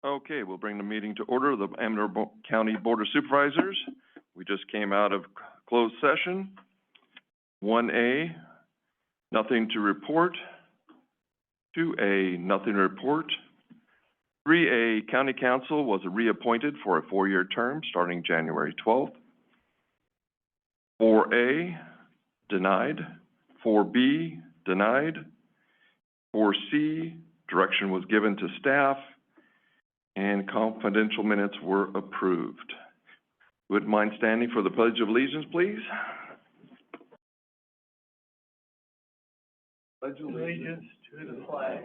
Okay, we'll bring the meeting to order. The Amador County Board of Supervisors. We just came out of closed session. 1A, nothing to report. 2A, nothing to report. 3A, County Council was reappointed for a 4-year term starting January 12th. 4A, denied. 4B, denied. 4C, direction was given to staff, and confidential minutes were approved. Would mind standing for the Pledge of Allegiance, please? Pledge allegiance to the flag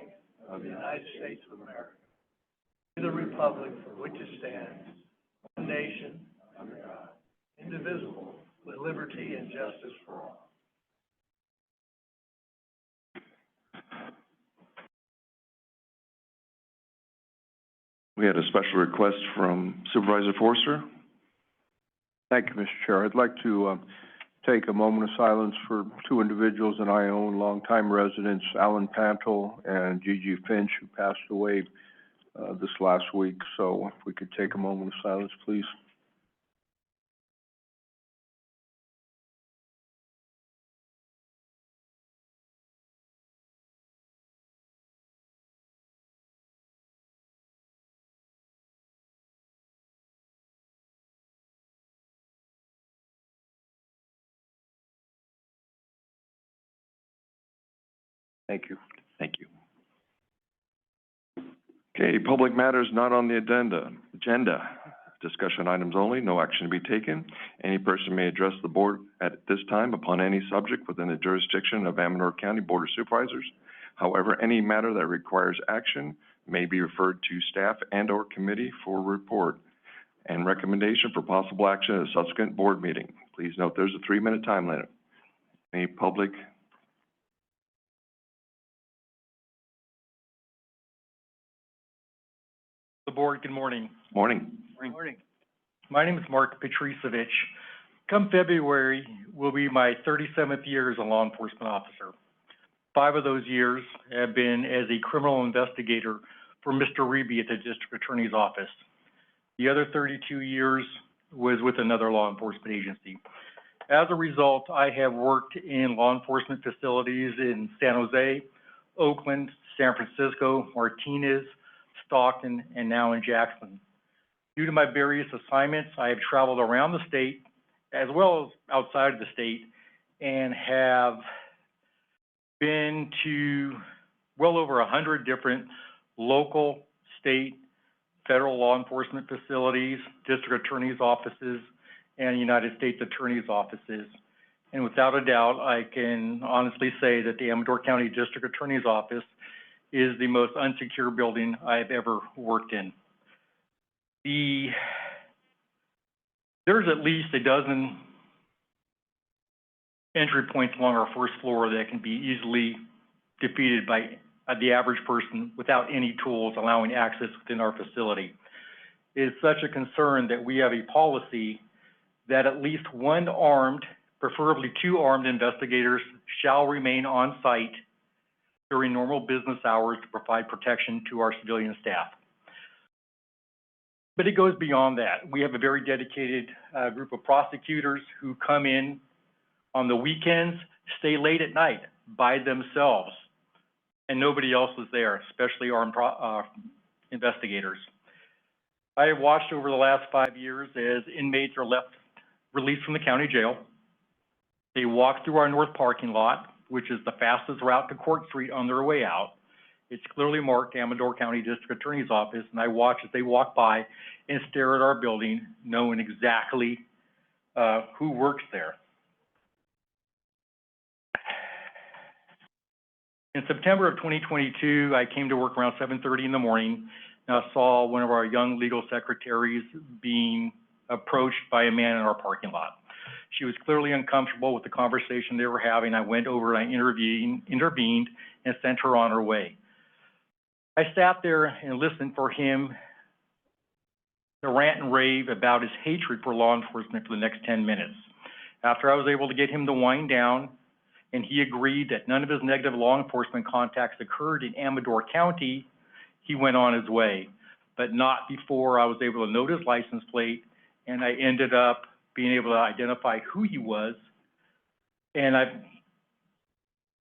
of the United States of America, to the republic for which it stands, one nation, under God, indivisible, with liberty and justice for all. We had a special request from Supervisor Forster. Thank you, Mr. Chair. I'd like to take a moment of silence for two individuals that I own, longtime residents, Alan Pantel and Gigi Finch, who passed away this last week. So if we could take a moment of silence, please. Thank you. Thank you. Okay, public matters not on the agenda. Discussion items only, no action to be taken. Any person may address the board at this time upon any subject within the jurisdiction of Amador County Board of Supervisors. However, any matter that requires action may be referred to staff and/or committee for report and recommendation for possible action at a subsequent board meeting. Please note there's a 3-minute time limit. Any public? The board, good morning. Morning. Morning. My name is Mark Petrisevich. Come February will be my 37th year as a law enforcement officer. 5 of those years have been as a criminal investigator for Mr. Reby at the District Attorney's Office. The other 32 years was with another law enforcement agency. As a result, I have worked in law enforcement facilities in San Jose, Oakland, San Francisco, Martinez, Stockton, and now in Jackson. Due to my various assignments, I have traveled around the state as well as outside of the state and have been to well over 100 different local, state, federal law enforcement facilities, district attorney's offices, and United States attorney's offices. And without a doubt, I can honestly say that the Amador County District Attorney's Office is the most unsecure building I've ever worked in. There's at least a dozen entry points along our first floor that can be easily defeated by the average person without any tools allowing access within our facility. It is such a concern that we have a policy that at least one armed, preferably 2 armed investigators shall remain on site during normal business hours to provide protection to our civilian staff. But it goes beyond that. We have a very dedicated group of prosecutors who come in on the weekends, stay late at night by themselves, and nobody else is there, especially armed investigators. I have watched over the last 5 years as inmates are released from the county jail. They walk through our north parking lot, which is the fastest route to Court Street on their way out. It's clearly marked Amador County District Attorney's Office, and I watch as they walk by and stare at our building, knowing exactly who works there. In September of 2022, I came to work around 7:30 in the morning, and I saw one of our young legal secretaries being approached by a man in our parking lot. She was clearly uncomfortable with the conversation they were having. I went over and I intervened and sent her on her way. I sat there and listened for him to rant and rave about his hatred for law enforcement for the next 10 minutes. After I was able to get him to wind down and he agreed that none of his negative law enforcement contacts occurred in Amador County, he went on his way. but not before I was able to note his license plate, and I ended up being able to identify who he was. And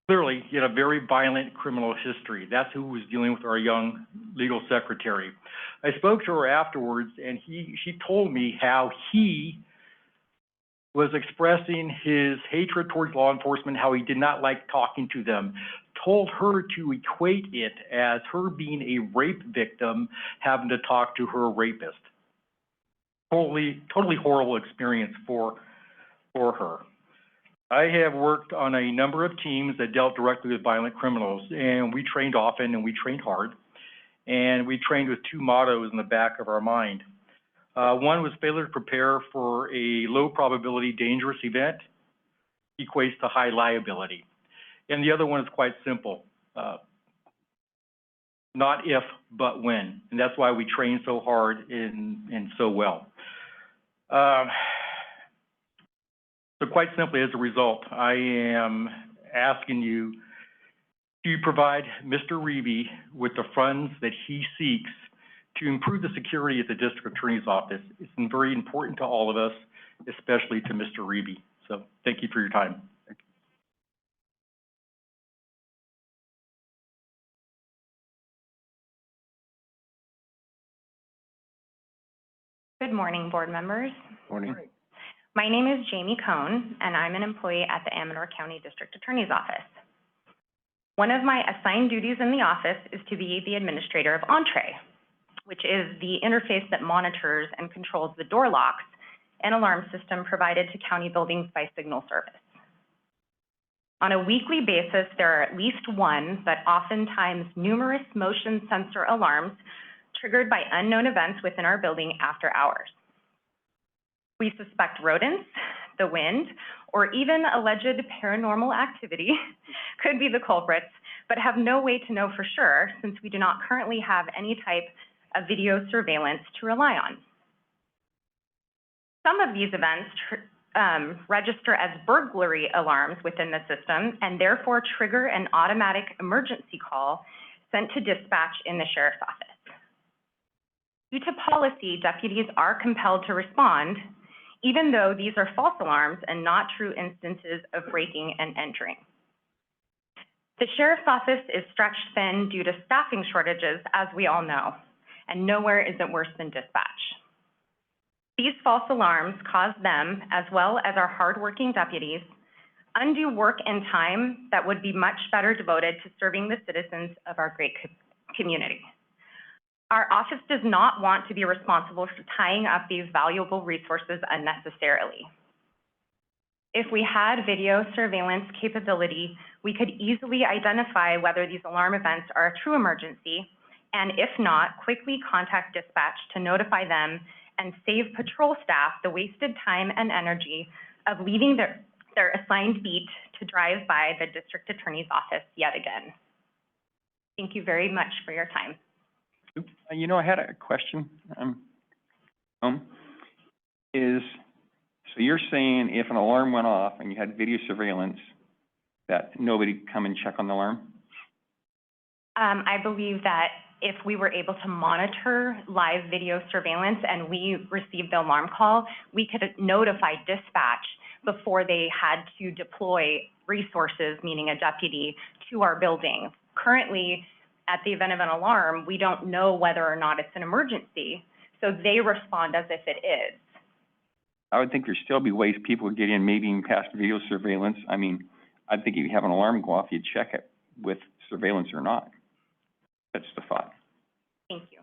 clearly, he had a very violent criminal history. That's who was dealing with our young legal secretary. I spoke to her afterwards, and she told me how he was expressing his hatred towards law enforcement, how he did not like talking to them, told her to equate it as her being a rape victim, having to talk to her rapist. Totally horrible experience for her. I have worked on a number of teams that dealt directly with violent criminals, and we trained often and we trained hard, and we trained with two mottos in the back of our mind. One was failure to prepare for a low probability dangerous event equates to high liability. And the other one is quite simple. Not if, but when. And that's why we train so hard and so well. So quite simply, as a result, I am asking you to provide Mr. Reeby with the funds that he seeks to improve the security at the district attorney's office. It's very important to all of us, especially to Mr. Reeby. So thank you for your time. Good morning, board members. Morning. My name is Jamie Cohn, and I'm an employee at the Amador County District Attorney's Office. One of my assigned duties in the office is to be the administrator of Entree, which is the interface that monitors and controls the door locks and alarm system provided to county buildings by Signal Service. On a weekly basis, there are at least one, but oftentimes numerous motion sensor alarms triggered by unknown events within our building after hours. We suspect rodents, the wind, or even alleged paranormal activity could be the culprits, but have no way to know for sure since we do not currently have any type of video surveillance to rely on. Some of these events register as burglary alarms within the system and therefore trigger an automatic emergency call sent to dispatch in the sheriff's office. Due to policy, deputies are compelled to respond, even though these are false alarms and not true instances of breaking and entering. The sheriff's office is stretched thin due to staffing shortages, as we all know, and nowhere is it worse than dispatch. These false alarms cause them, as well as our hardworking deputies, undue work and time that would be much better devoted to serving the citizens of our great community. Our office does not want to be responsible for tying up these valuable resources unnecessarily. If we had video surveillance capability, we could easily identify whether these alarm events are a true emergency, and if not, quickly contact dispatch to notify them and save patrol staff the wasted time and energy of leaving their assigned beat to drive by the district attorney's office yet again. Thank you very much for your time. You know, I had a question. So you're saying if an alarm went off and you had video surveillance, that nobody would come and check on the alarm? I believe that if we were able to monitor live video surveillance and we received the alarm call, we could notify dispatch before they had to deploy resources, meaning a deputy, to our building. Currently, at the event of an alarm, we don't know whether or not it's an emergency, so they respond as if it is. I would think there'd still be ways people would get in, maybe even past video surveillance. I mean, I think if you have an alarm go off, you'd check it with surveillance or not. That's the thought. Thank you.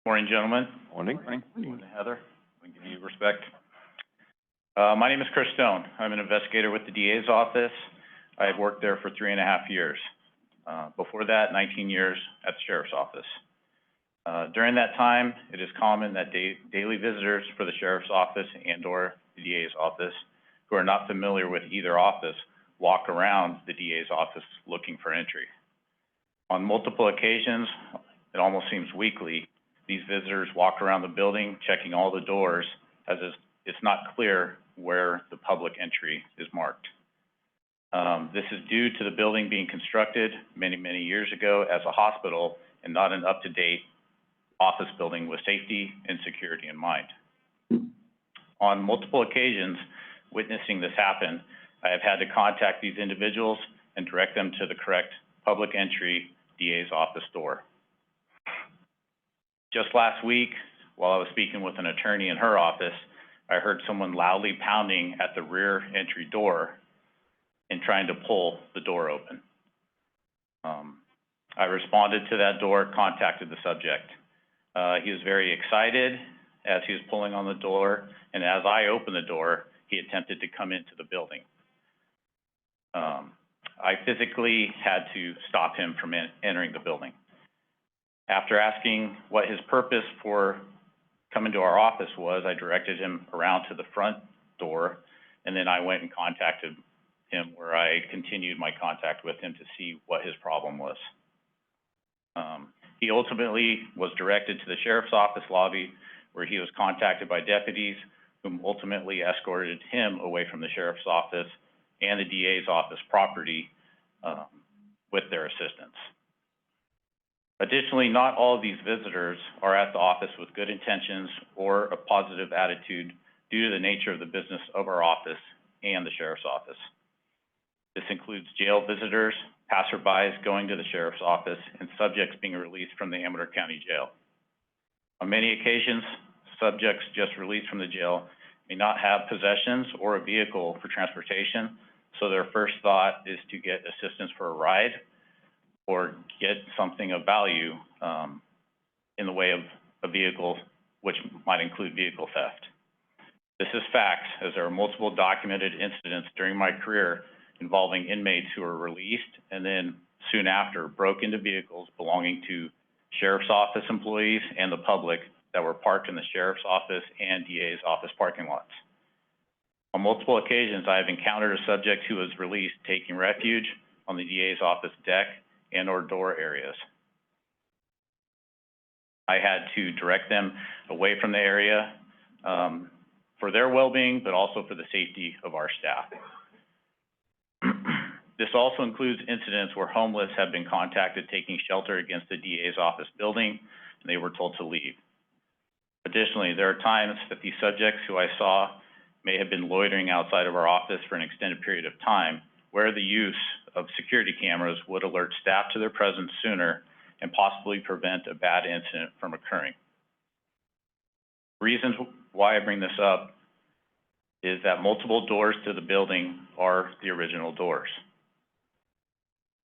Morning, gentlemen. Morning. Morning, Heather. We give you respect. My name is Chris Stone. I'm an investigator with the DA's office. I've worked there for 3.5 years. Before that, 19 years at the sheriff's office. During that time, it is common that daily visitors for the sheriff's office and/or the DA's office who are not familiar with either office walk around the DA's office looking for entry. On multiple occasions, it almost seems weekly, these visitors walk around the building, checking all the doors, as it's not clear where the public entry is marked. This is due to the building being constructed many, many years ago as a hospital and not an up-to-date office building with safety and security in mind. On multiple occasions, witnessing this happen, I have had to contact these individuals and direct them to the correct public entry DA's office door. Just last week, while I was speaking with an attorney in her office, I heard someone loudly pounding at the rear entry door and trying to pull the door open. I responded to that door, contacted the subject. He was very excited as he was pulling on the door, and as I opened the door, he attempted to come into the building. I physically had to stop him from entering the building. After asking what his purpose for coming to our office was, I directed him around to the front door, and then I went and contacted him, where I continued my contact with him to see what his problem was. He ultimately was directed to the sheriff's office lobby, where he was contacted by deputies, whom ultimately escorted him away from the sheriff's office and the DA's office property with their assistance. Additionally, not all of these visitors are at the office with good intentions or a positive attitude due to the nature of the business of our office and the sheriff's office. This includes jail visitors, passerbys going to the sheriff's office, and subjects being released from the Amador County Jail. On many occasions, subjects just released from the jail may not have possessions or a vehicle for transportation, so their first thought is to get assistance for a ride or get something of value in the way of a vehicle, which might include vehicle theft. This is fact, as there are multiple documented incidents during my career involving inmates who were released and then soon after broke into vehicles belonging to sheriff's office employees and the public that were parked in the sheriff's office and DA's office parking lots. On multiple occasions, I have encountered a subject who was released taking refuge on the DA's office deck and or door areas. I had to direct them away from the area for their well-being, but also for the safety of our staff. This also includes incidents where homeless have been contacted taking shelter against the DA's office building, and they were told to leave. Additionally, there are times that these subjects who I saw may have been loitering outside of our office for an extended period of time, where the use of security cameras would alert staff to their presence sooner and possibly prevent a bad incident from occurring. Reasons why I bring this up is that multiple doors to the building are the original doors.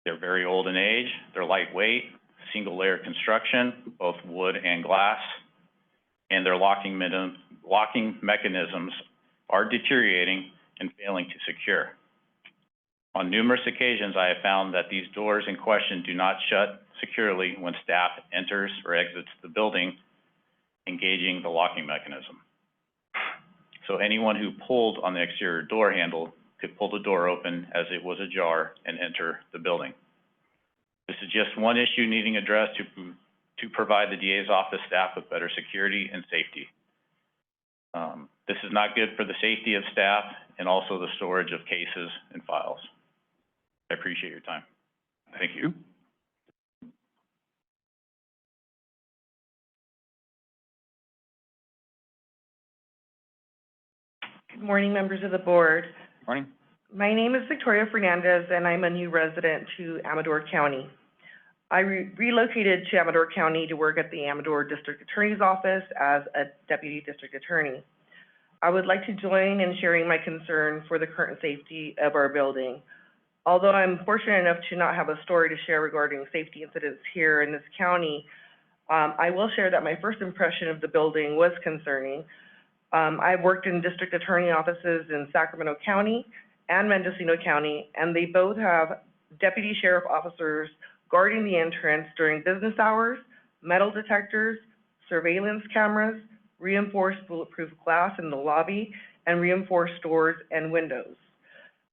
They're very old in age, they're lightweight, single layer construction, both wood and glass, and their locking mechanisms are deteriorating and failing to secure. On numerous occasions, I have found that these doors in question do not shut securely when staff enters or exits the building, engaging the locking mechanism. So anyone who pulled on the exterior door handle could pull the door open as it was ajar and enter the building. This is just one issue needing addressed to provide the DA's office staff with better security and safety. This is not good for the safety of staff and also the storage of cases and files. I appreciate your time. Thank you. Good morning, members of the board. Morning. My name is Victoria Fernandez, and I'm a new resident to Amador County. I relocated to Amador County to work at the Amador District Attorney's Office as a Deputy District Attorney. I would like to join in sharing my concern for the current safety of our building. Although I'm fortunate enough to not have a story to share regarding safety incidents here in this county, I will share that my first impression of the building was concerning. I've worked in district attorney offices in Sacramento County and Mendocino County, and they both have deputy sheriff officers guarding the entrance during business hours, metal detectors, surveillance cameras, reinforced bulletproof glass in the lobby, and reinforced doors and windows.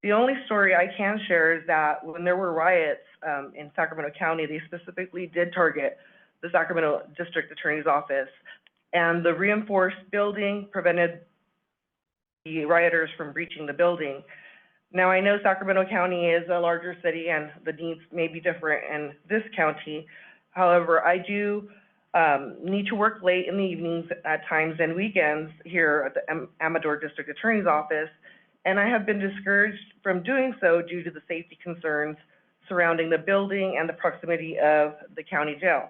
The only story I can share is that when there were riots in Sacramento County, they specifically did target the Sacramento District Attorney's Office. And the reinforced building prevented the rioters from breaching the building. Now, I know Sacramento County is a larger city and the needs may be different in this county. However, I do need to work late in the evenings at times and weekends here at the Amador District Attorney's Office, and I have been discouraged from doing so due to the safety concerns surrounding the building and the proximity of the county jail.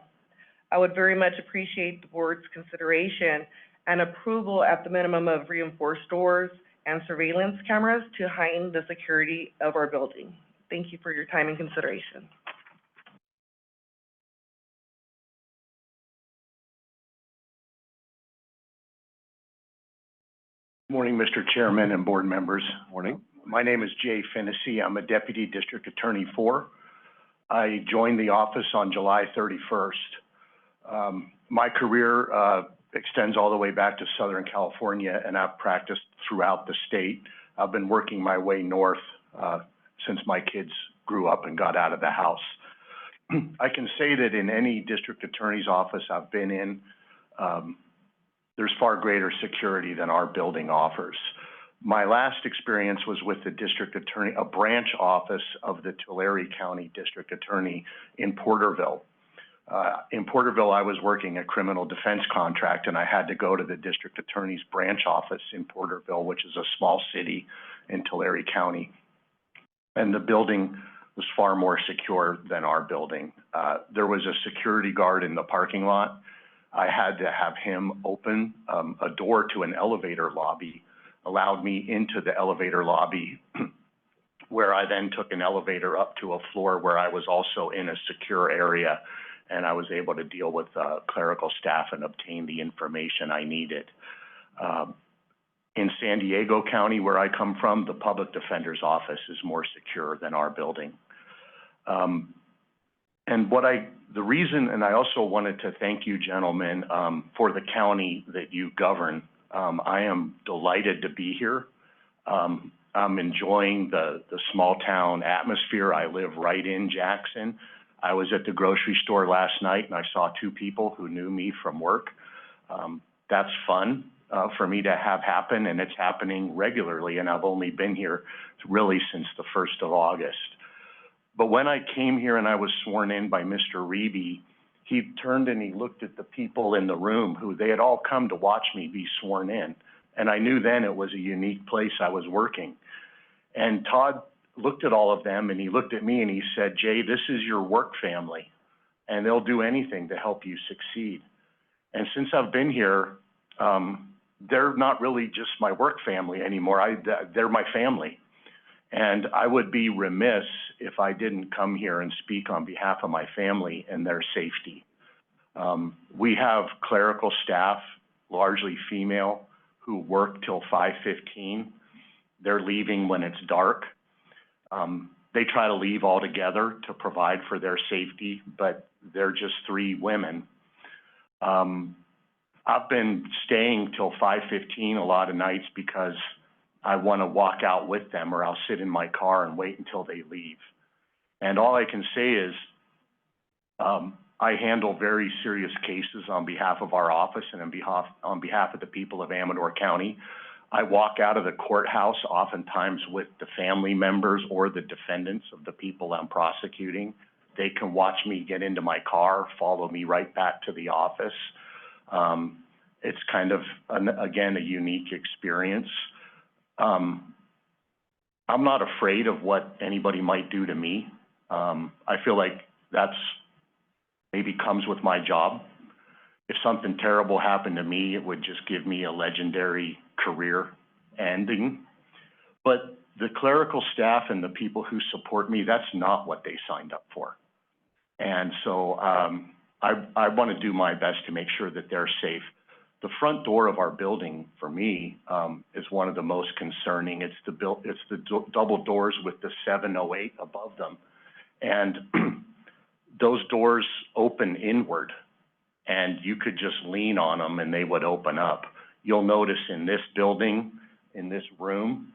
I would very much appreciate the board's consideration and approval at the minimum of reinforced doors and surveillance cameras to heighten the security of our building. Thank you for your time and consideration. Morning, Mr. Chairman and board members. Morning. My name is Jay Fennessy. I'm a Deputy District Attorney 4. I joined the office on July 31st. My career extends all the way back to Southern California, and I've practiced throughout the state. I've been working my way north since my kids grew up and got out of the house. I can say that in any district attorney's office I've been in, there's far greater security than our building offers. My last experience was with the district attorney, a branch office of the Tulare County District Attorney in Porterville. In Porterville, I was working a criminal defense contract, and I had to go to the district attorney's branch office in Porterville, which is a small city in Tulare County. And the building was far more secure than our building. There was a security guard in the parking lot. I had to have him open a door to an elevator lobby, allowed me into the elevator lobby, where I then took an elevator up to a floor where I was also in a secure area, and I was able to deal with clerical staff and obtain the information I needed. In San Diego County, where I come from, the public defender's office is more secure than our building. And the reason, and I also wanted to thank you, gentlemen, for the county that you govern. I am delighted to be here. I'm enjoying the small town atmosphere. I live right in Jackson. I was at the grocery store last night and I saw two people who knew me from work. That's fun for me to have happen, and it's happening regularly, and I've only been here really since the 1st of August. But when I came here and I was sworn in by Mr. Reeby, he turned and he looked at the people in the room who they had all come to watch me be sworn in. And I knew then it was a unique place I was working. And Todd looked at all of them and he looked at me and he said, "Jay, this is your work family, and they'll do anything to help you succeed." And since I've been here, they're not really just my work family anymore. They're my family. And I would be remiss if I didn't come here and speak on behalf of my family and their safety. We have clerical staff, largely female, who work till 5:15. They're leaving when it's dark. They try to leave altogether to provide for their safety, but they're just 3 women. I've been staying till 5:15 a lot of nights because I want to walk out with them, or I'll sit in my car and wait until they leave. And all I can say is I handle very serious cases on behalf of our office and on behalf of the people of Amador County. I walk out of the courthouse oftentimes with the family members or the defendants of the people I'm prosecuting. They can watch me get into my car, follow me right back to the office. It's kind of, again, a unique experience. I'm not afraid of what anybody might do to me. I feel like that's maybe comes with my job. If something terrible happened to me, it would just give me a legendary career ending. But the clerical staff and the people who support me, that's not what they signed up for. And so I want to do my best to make sure that they're safe. The front door of our building, for me, is one of the most concerning. It's the double doors with the 708 above them. And those doors open inward, and you could just lean on them and they would open up. You'll notice in this building, in this room,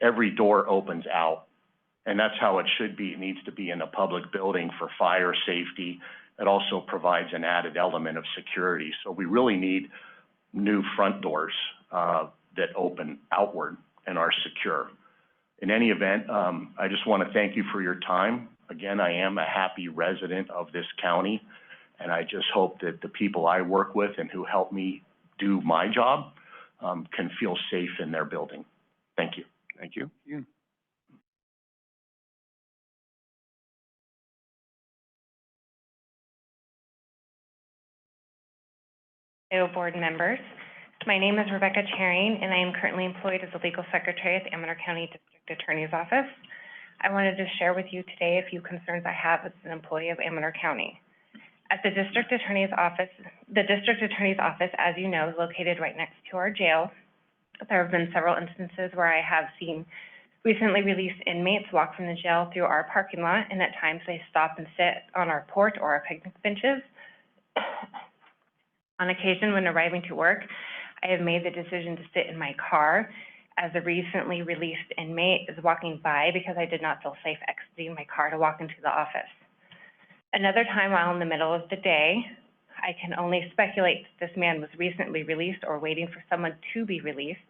every door opens out. And that's how it should be. It needs to be in a public building for fire safety, it also provides an added element of security. So we really need new front doors that open outward and are secure. In any event, I just want to thank you for your time. Again, I am a happy resident of this county, and I just hope that the people I work with and who help me do my job can feel safe in their building. Thank you. Thank you. Hello, board members. My name is Rebecca Charing, and I am currently employed as a legal secretary at the Amador County District Attorney's Office. I wanted to share with you today a few concerns I have as an employee of Amador County. At the District Attorney's Office, as you know, is located right next to our jail. There have been several instances where I have seen recently released inmates walk from the jail through our parking lot, and at times they stop and sit on our porch or our picnic benches. On occasion, when arriving to work, I have made the decision to sit in my car as a recently released inmate is walking by because I did not feel safe exiting my car to walk into the office. Another time, while in the middle of the day, I can only speculate that this man was recently released or waiting for someone to be released,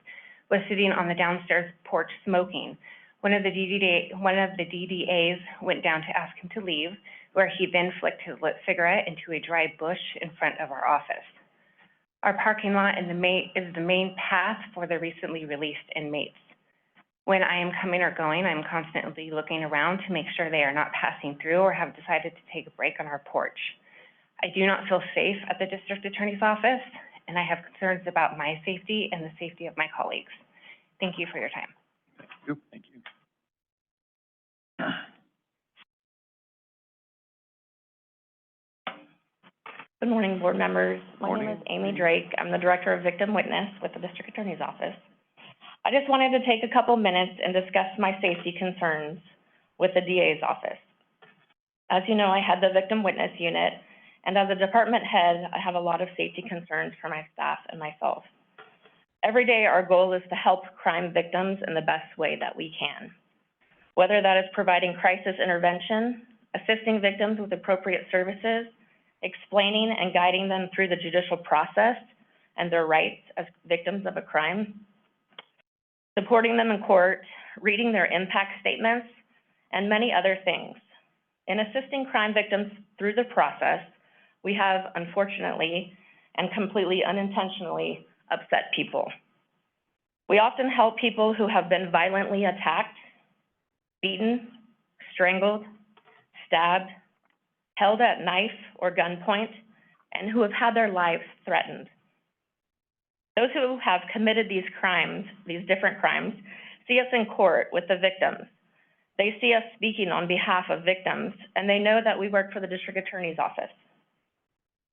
was sitting on the downstairs porch smoking. One of the DDAs went down to ask him to leave, where he then flicked his lit cigarette into a dry bush in front of our office. Our parking lot is the main path for the recently released inmates. When I am coming or going, I'm constantly looking around to make sure they are not passing through or have decided to take a break on our porch. I do not feel safe at the district attorney's office, and I have concerns about my safety and the safety of my colleagues. Thank you for your time. Thank you. Thank you. Good morning, board members. My Morning. name is Amy Drake. I'm the Director of Victim Witness with the District Attorney's Office. I just wanted to take a couple minutes and discuss my safety concerns with the DA's office. As you know, I had the Victim Witness Unit, and as a department head, I have a lot of safety concerns for my staff and myself. Every day, our goal is to help crime victims in the best way that we can. Whether that is providing crisis intervention, assisting victims with appropriate services, explaining and guiding them through the judicial process and their rights as victims of a crime, supporting them in court, reading their impact statements, and many other things. In assisting crime victims through the process, we have, unfortunately, and completely unintentionally upset people. We often help people who have been violently attacked, beaten, strangled, stabbed, held at knife or gunpoint, and who have had their lives threatened. Those who have committed these crimes, these different crimes, see us in court with the victims. They see us speaking on behalf of victims, and they know that we work for the District Attorney's Office.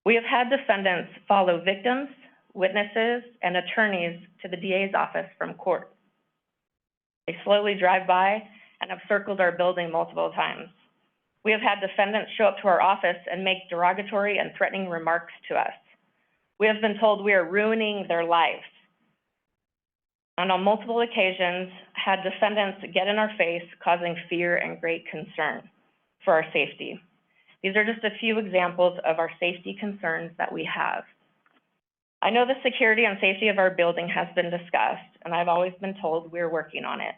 We have had defendants follow victims, witnesses, and attorneys to the DA's office from court. They slowly drive by and have circled our building multiple times. We have had defendants show up to our office and make derogatory and threatening remarks to us. We have been told we are ruining their lives. And on multiple occasions, had defendants get in our face, causing fear and great concern for our safety. These are just a few examples of our safety concerns that we have. I know the security and safety of our building has been discussed, and I've always been told we're working on it.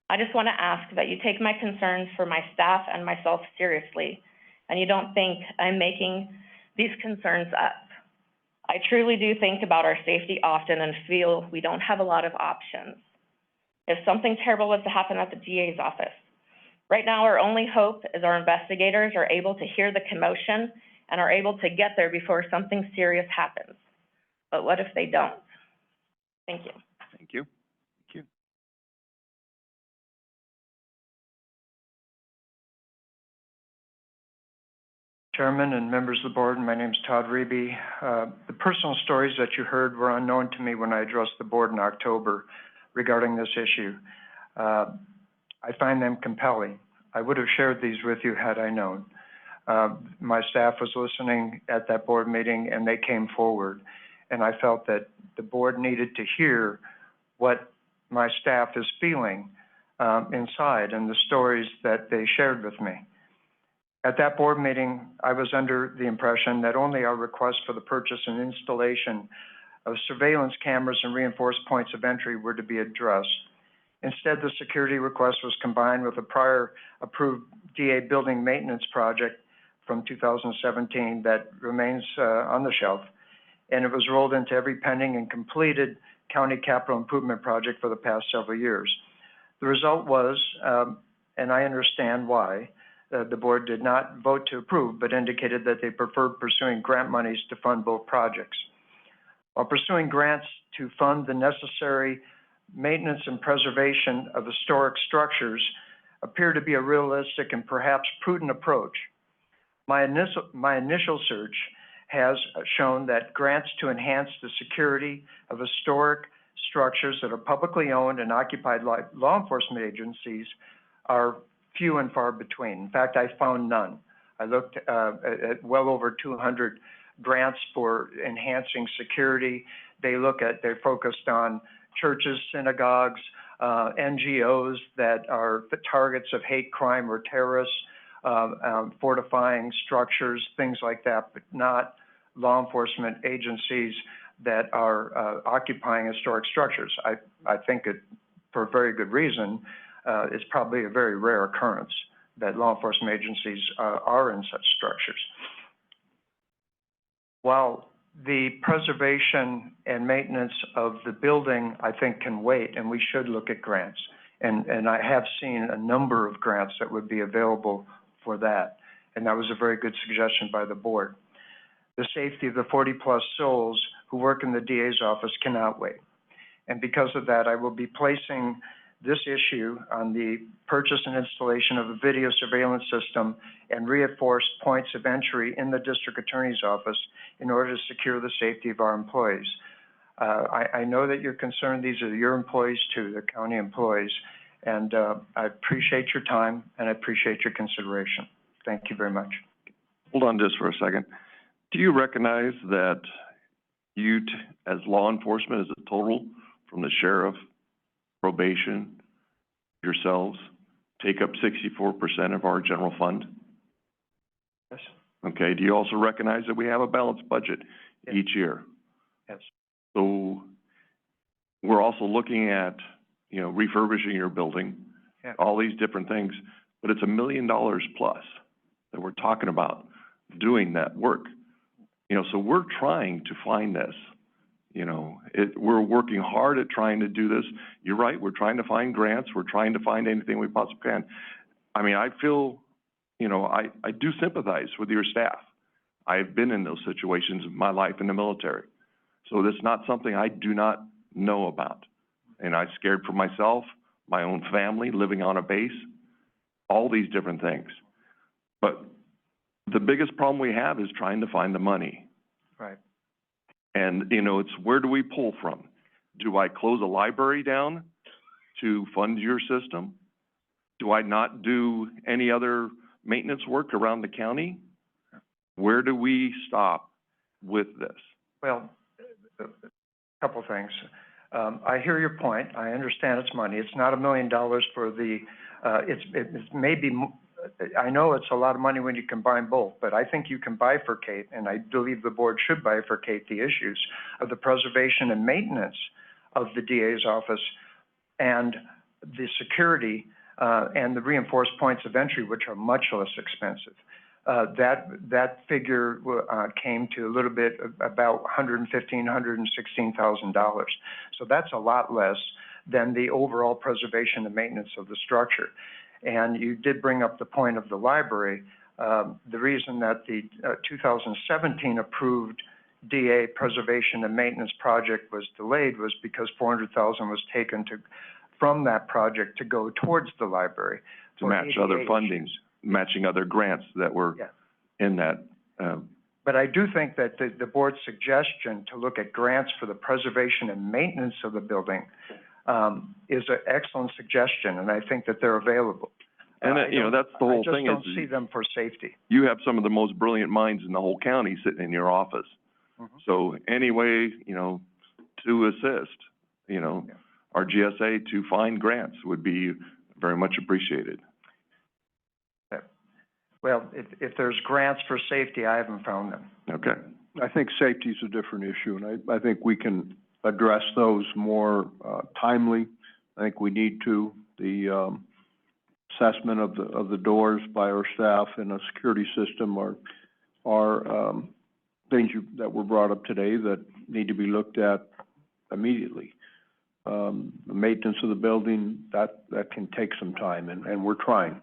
I just want to ask that you take my concerns for my staff and myself seriously, and you don't think I'm making these concerns up. I truly do think about our safety often and feel we don't have a lot of options. If something terrible was to happen at the DA's office, right now our only hope is our investigators are able to hear the commotion and are able to get there before something serious happens. But what if they don't? Thank you. Thank you. Thank you. Chairman and members of the board, my name is Todd Reby. The personal stories that you heard were unknown to me when I addressed the board in October regarding this issue. I find them compelling. I would have shared these with you had I known. My staff was listening at that board meeting and they came forward, and I felt that the board needed to hear what my staff is feeling inside and the stories that they shared with me. At that board meeting, I was under the impression that only our request for the purchase and installation of surveillance cameras and reinforced points of entry were to be addressed. Instead, the security request was combined with a prior approved DA building maintenance project from 2017 that remains on the shelf, and it was rolled into every pending and completed county capital improvement project for the past several years. The result was, and I understand why, the board did not vote to approve, but indicated that they preferred pursuing grant monies to fund both projects. While pursuing grants to fund the necessary maintenance and preservation of historic structures appear to be a realistic and perhaps prudent approach. My initial search has shown that grants to enhance the security of historic structures that are publicly owned and occupied by law enforcement agencies are few and far between. In fact, I found none. I looked at well over 200 grants for enhancing security. They're focused on churches, synagogues, NGOs that are the targets of hate crime or terrorists, fortifying structures, things like that, but not law enforcement agencies that are occupying historic structures. I think it, for a very good reason, it's probably a very rare occurrence that law enforcement agencies are in such structures. While the preservation and maintenance of the building, I think, can wait, and we should look at grants. And I have seen a number of grants that would be available for that, and that was a very good suggestion by the board. The safety of the 40-plus souls who work in the DA's office cannot wait. And because of that, I will be placing this issue on the purchase and installation of a video surveillance system and reinforced points of entry in the district attorney's office in order to secure the safety of our employees. I know that you're concerned. These are your employees too, the county employees, and I appreciate your time and I appreciate your consideration. Thank you very much. Hold on just for a second. Do you recognize that you, as law enforcement, as a total, from the sheriff, probation, yourselves, take up 64% of our general fund? Yes. Okay. Do you also recognize that we have a balanced budget each year? Yes. So we're also looking at, refurbishing your building, all these different things, but it's $1 million plus that we're talking about doing that work. So we're trying to find this. We're working hard at trying to do this. You're right, we're trying to find grants, we're trying to find anything we possibly can. I mean, I feel, I do sympathize with your staff. I've been in those situations in my life in the military. So that's not something I do not know about. And I'm scared for myself, my own family, living on a base, all these different things. But the biggest problem we have is trying to find the money. Right. And, it's where do we pull from? Do I close a library down to fund your system? Do I not do any other maintenance work around the county? Where do we stop with this? Well, a couple things. I hear your point. I understand it's money. It's not $1 million for the, it's maybe, I know it's a lot of money when you combine both, but I think you can bifurcate, and I believe the board should bifurcate the issues of the preservation and maintenance of the DA's office and the security and the reinforced points of entry, which are much less expensive. That figure came to a little bit about $116,000. So that's a lot less than the overall preservation and maintenance of the structure. And you did bring up the point of the library. The reason that the 2017 approved DA preservation and maintenance project was delayed was because $400,000 was taken from that project to go towards the library. To match other fundings, matching other grants that were in that. But I do think that the board's suggestion to look at grants for the preservation and maintenance of the building is an excellent suggestion, and I think that they're available. And that's the whole thing. I just don't see them for safety. You have some of the most brilliant minds in the whole county sitting in your office. Mm-hmm. So any way, to assist, our GSA to find grants would be very much appreciated. Well, if there's grants for safety, I haven't found them. Okay. I think safety's a different issue, and I think we can address those more, timely. I think we need to. The, assessment of the doors by our staff and a security system are things that were brought up today that need to be looked at immediately. The maintenance of the building, that can take some time, and we're trying.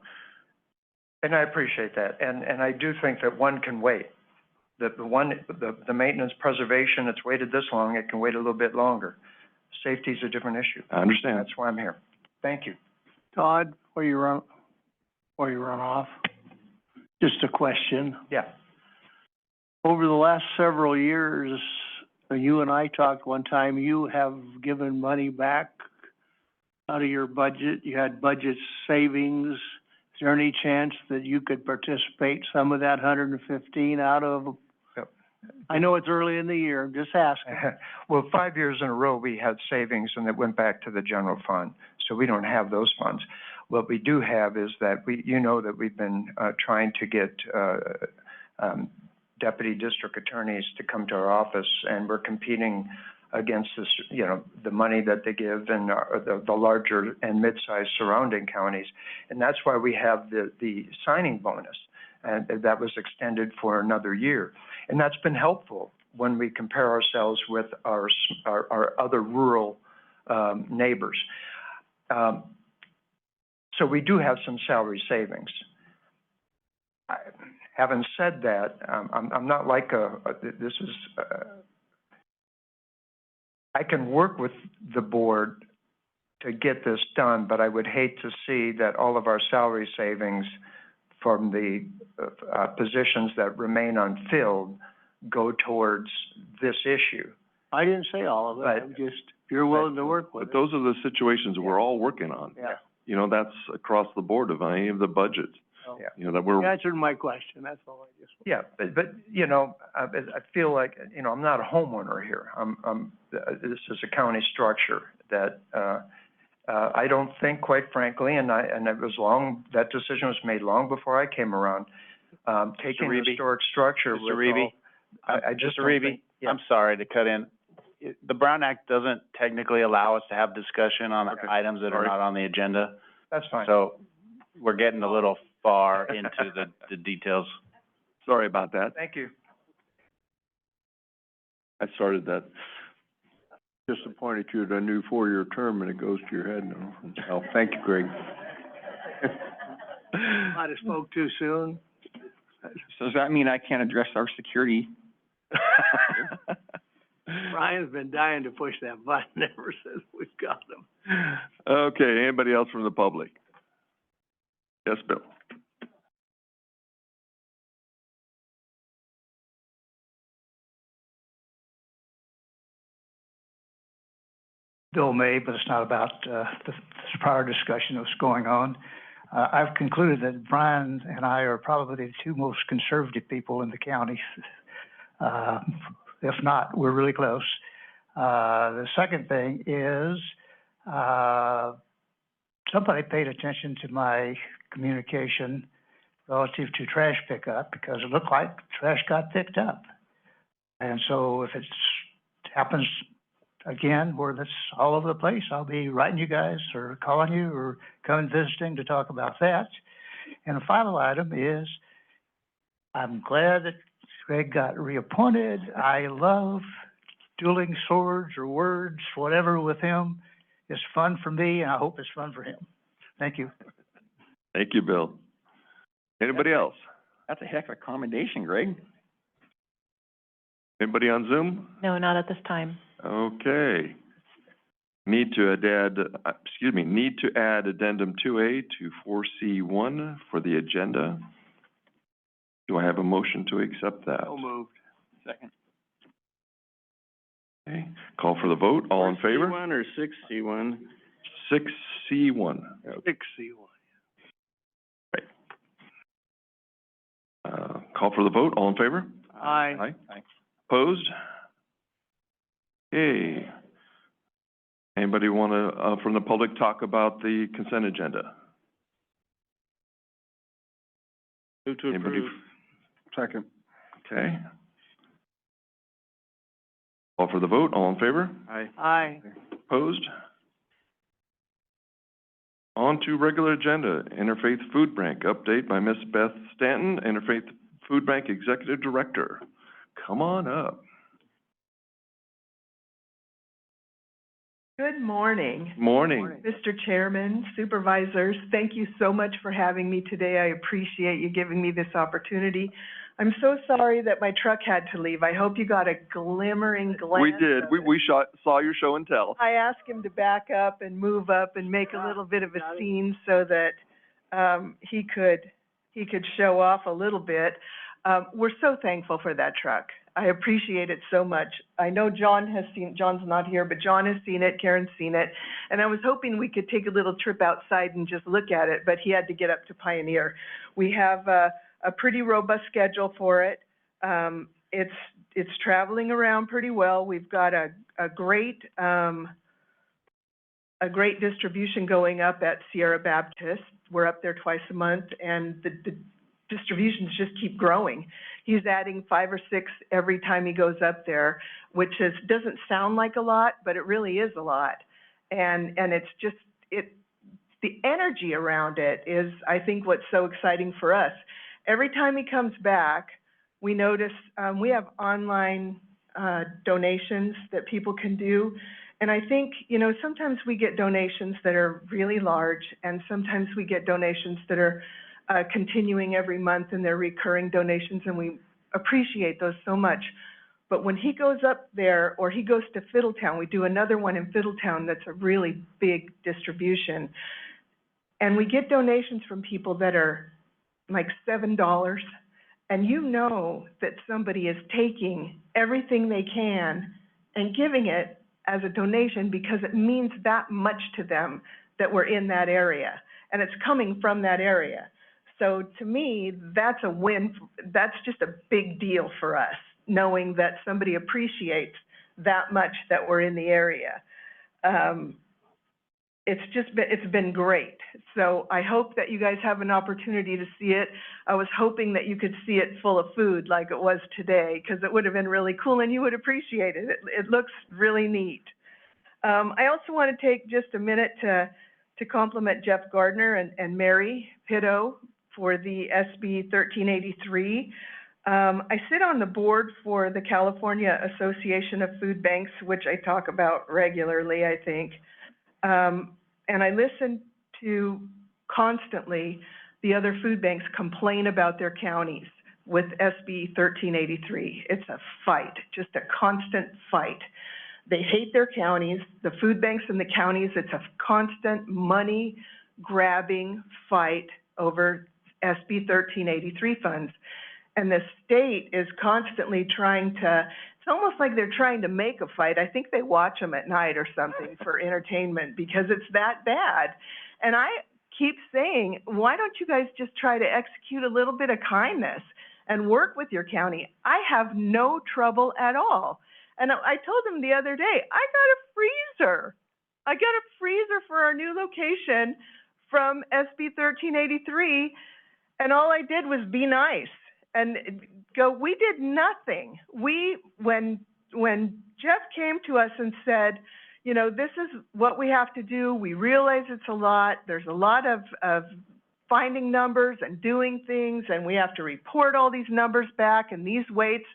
And I appreciate that, and I do think that one can wait. The maintenance preservation, it's waited this long, it can wait a little bit longer. Safety's a different issue. I understand. That's why I'm here. Thank you. Todd, before you run off, just a question. Yeah. Over the last several years, you and I talked one time, you have given money back out of your budget. You had budget savings. Is there any chance that you could participate some of that 115 out of? Yep. I know it's early in the year, I'm just asking. Well, 5 years in a row, we had savings and it went back to the general fund, so we don't have those funds. What we do have is that that we've been trying to get deputy district attorneys to come to our office, and we're competing against this, the money that they give and the larger and mid-sized surrounding counties. And that's why we have the signing bonus, and that was extended for another year. And that's been helpful when we compare ourselves with our other rural neighbors. So we do have some salary savings. Having said that, I'm not like I can work with the board to get this done, but I would hate to see that all of our salary savings from the positions that remain unfilled go towards this issue. I didn't say all of it, I'm just, if you're willing to work with But it. those are the situations that we're all working on. Yeah. That's across the board of any of the budgets. Yeah. That we're. You answered my question, that's all I just. Yeah, but I feel like, I'm not a homeowner here. This is a county structure that, I don't think, quite frankly, and it was that decision was made long before I came around. Taking the historic structure with all. I just don't think. Yeah. I'm sorry to cut in. The Brown Act doesn't technically allow us to have discussion on items that are not on the agenda. That's fine. So we're getting a little far into the details. Sorry about that. Thank you. I started that. Just appointed you to a new 4-year term, and it goes to your head now. Oh, thank you, Greg. Might have spoke too soon. So does that mean I can't address our security? Brian's been dying to push that button ever since we've got him. Okay, anybody else from the public? Yes, Bill. Bill May, but it's not about this prior discussion that was going on. I've concluded that Brian and I are probably the two most conservative people in the county. If not, we're really close. The second thing is somebody paid attention to my communication relative to trash pickup, because it looked like trash got picked up. And so if it happens again, where that's all over the place, I'll be writing you guys or calling you or coming visiting to talk about that. And the final item is, I'm glad that Greg got reappointed. I love dueling swords or words, whatever, with him. It's fun for me, and I hope it's fun for him. Thank you. Thank you, Bill. Anybody else? That's a heck of a commendation, Greg. Anybody on Zoom? No, not at this time. Okay. Need to add addendum 2A to 4C1 for the agenda. Do I have a motion to accept that? So moved. Second. Okay, call for the vote. All in favor? 4C1 or 6C1? 6C1. 6C1. Right. Call for the vote. All in favor? Aye. Aye. Opposed? Okay. Anybody want to, from the public, talk about the consent agenda? Move to Anybody approve. Second. Okay. Call for the vote, all in favor? Aye. Aye. Opposed? On to regular agenda, Interfaith Food Bank, update by Miss Beth Stanton, Interfaith Food Bank Executive Director. Come on up. Good morning, Morning. Mr. Chairman, Supervisors. Thank you so much for having me today. I appreciate you giving me this opportunity. I'm so sorry that my truck had to leave. I hope you got a glimmering glance. We did, of it. we saw your show and tell. I asked him to back up and move up and make a little bit of a scene so that he could show off a little bit. We're so thankful for that truck. I appreciate it so much. I know John's not here, but John has seen it, Karen's seen it, and I was hoping we could take a little trip outside and just look at it, but he had to get up to Pioneer. We have a pretty robust schedule for it. It's traveling around pretty well. We've got a great distribution going up at Sierra Baptist. We're up there twice a month, and the distributions just keep growing. He's adding 5 or 6 every time he goes up there, which doesn't sound like a lot, but it really is a lot. And it's just, the energy around it is, I think, what's so exciting for us. Every time he comes back, we notice, we have online donations that people can do. And I think, sometimes we get donations that are really large, and sometimes we get donations that are continuing every month, and they're recurring donations, and we appreciate those so much. But when he goes up there, or he goes to Fiddletown, we do another one in Fiddletown that's a really big distribution, and we get donations from people that are like $7, and you know that somebody is taking everything they can and giving it as a donation because it means that much to them that we're in that area, and it's coming from that area. So to me, that's a win. That's just a big deal for us, knowing that somebody appreciates that much that we're in the area. It's been great. So I hope that you guys have an opportunity to see it. I was hoping that you could see it full of food like it was today, because it would have been really cool and you would appreciate it. It looks really neat. I also want to take just a minute to compliment Jeff Gardner and Mary Pitto for the SB 1383. I sit on the board for the California Association of Food Banks, which I talk about regularly, I think. And I listen to constantly the other food banks complain about their counties with SB 1383. It's a fight, just a constant fight. They hate their counties, the food banks in the counties. It's a constant money grabbing fight over SB 1383 funds. And the state is constantly trying to, it's almost like they're trying to make a fight. I think they watch them at night or something for entertainment because it's that bad. And I keep saying, why don't you guys just try to execute a little bit of kindness and work with your county? I have no trouble at all. And I told them the other day, I got a freezer. I got a freezer for our new location from SB 1383. And all I did was be nice and go, we did nothing. When Jeff came to us and said, this is what we have to do, we realize it's a lot. There's a lot of finding numbers and doing things, and we have to report all these numbers back and these weights.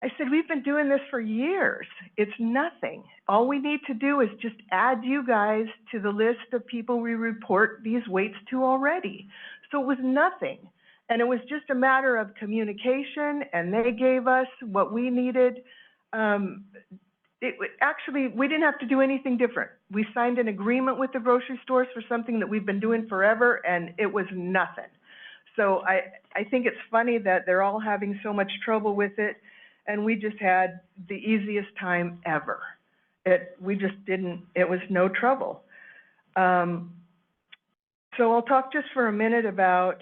I said, we've been doing this for years. It's nothing. All we need to do is just add you guys to the list of people we report these weights to already. So it was nothing. And it was just a matter of communication, and they gave us what we needed. Actually, we didn't have to do anything different. We signed an agreement with the grocery stores for something that we've been doing forever, and it was nothing. So I think it's funny that they're all having so much trouble with it, and we just had the easiest time ever. It was no trouble. So I'll talk just for a minute about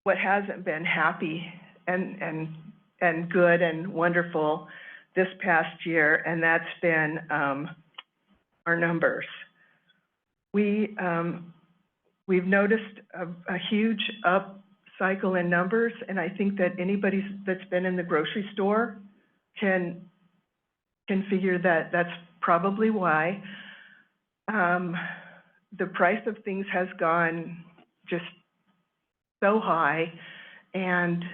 what hasn't been happy and good and wonderful this past year, and that's been our numbers. We've noticed a huge cycle in numbers, and I think that anybody that's been in the grocery store can figure that that's probably why. The price of things has gone just so high, and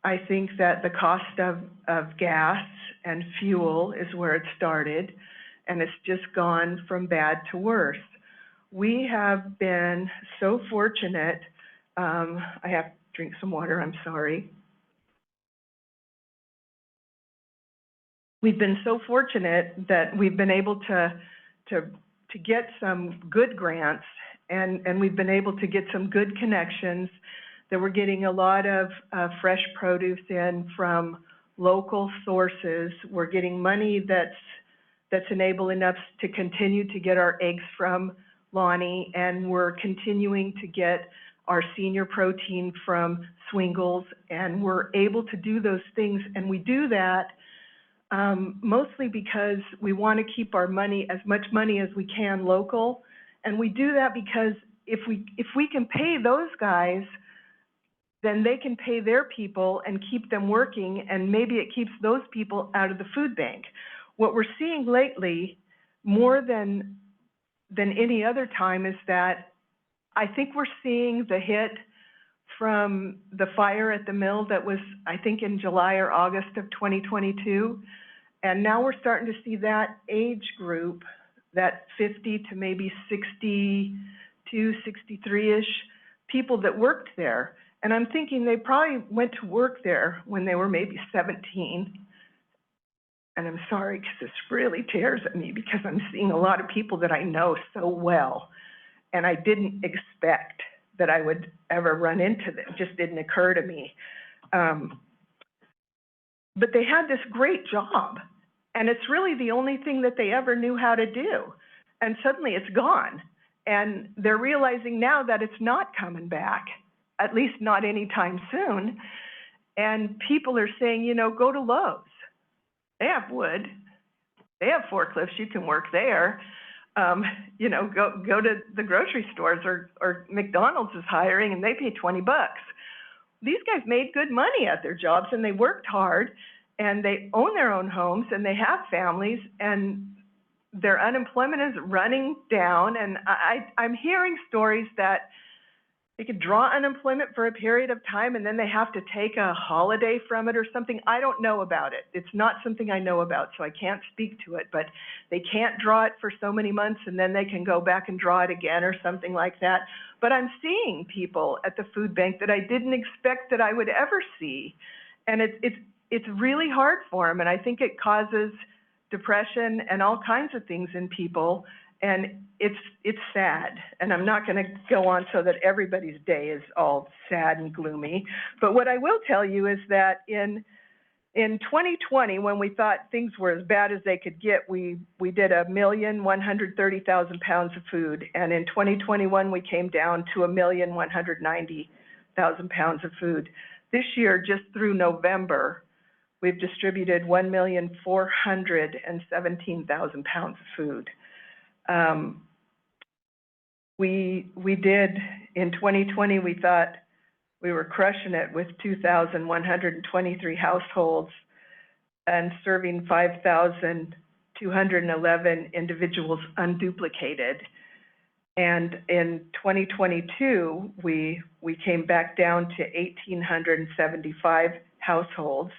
I think that the cost of gas and fuel is where it started, and it's just gone from bad to worse. We have been so fortunate, I have to drink some water, I'm sorry. We've been so fortunate that we've been able to get some good grants, and we've been able to get some good connections, that we're getting a lot of fresh produce in from local sources. We're getting money that's enabling us to continue to get our eggs from Lonnie, and we're continuing to get our senior protein from Swingles, and we're able to do those things, and we do that mostly because we want to keep our money, as much money as we can, local, and we do that because if we can pay those guys, then they can pay their people and keep them working, and maybe it keeps those people out of the food bank. What we're seeing lately, more than any other time, is that I think we're seeing the hit from the fire at the mill that was, I think, in July or August of 2022. And now we're starting to see that age group, that 50 to maybe 62, 63-ish people that worked there. And I'm thinking they probably went to work there when they were maybe 17. And I'm sorry, because this really tears at me, because I'm seeing a lot of people that I know so well. And I didn't expect that I would ever run into them. It just didn't occur to me. But they had this great job, and it's really the only thing that they ever knew how to do. And suddenly it's gone. And they're realizing now that it's not coming back, at least not anytime soon. And people are saying, you know, go to Lowe's. They have wood. They have forklifts. You can work there. You know, go to the grocery stores, or McDonald's is hiring and they pay $20. These guys made good money at their jobs, and they worked hard, and they own their own homes, and they have families, and their unemployment is running down. And I'm hearing stories that they could draw unemployment for a period of time, and then they have to take a holiday from it or something. I don't know about it. It's not something I know about, so I can't speak to it. But they can't draw it for so many months, and then they can go back and draw it again or something like that. But I'm seeing people at the food bank that I didn't expect that I would ever see. And it's really hard for them, and I think it causes depression and all kinds of things in people. And it's sad, and I'm not going to go on so that everybody's day is all sad and gloomy. But what I will tell you is that in 2020, when we thought things were as bad as they could get, we did 1,130,000 pounds of food, and in 2021 we came down to 1,190,000 pounds of food. This year, just through November, we've distributed 1,417,000 pounds of food. We did, in 2020, we thought we were crushing it with 2,123 households and serving 5,211 individuals unduplicated. And in 2022, we came back down to 1,875 households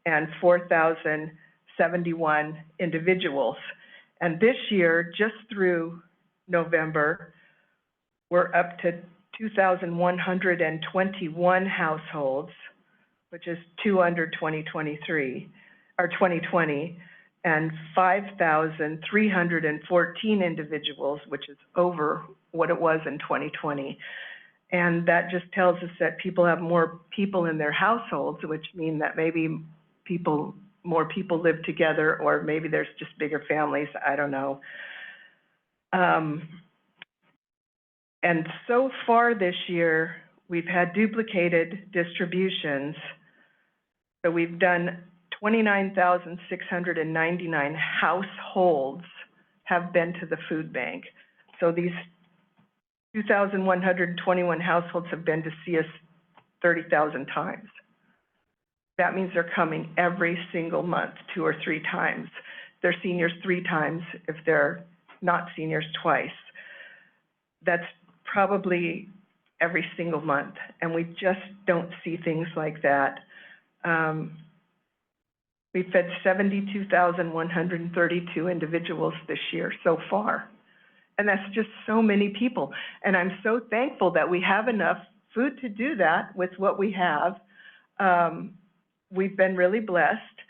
and 4,071 individuals. And this year, just through November, we're up to 2,121 households, which is 2 under 2023, or 2020, and 5,314 individuals, which is over what it was in 2020. And that just tells us that people have more people in their households, which mean that maybe more people live together, or maybe there's just bigger families, I don't know. And so far this year, we've had duplicated distributions. So we've done 29,699 households have been to the food bank. So these 2,121 households have been to see us 30,000 times. That means they're coming every single month, 2 or 3 times. They're seniors 3 times if they're not seniors twice. That's probably every single month, and we just don't see things like that. We've fed 72,132 individuals this year so far, and that's just so many people. And I'm so thankful that we have enough food to do that with what we have. We've been really blessed.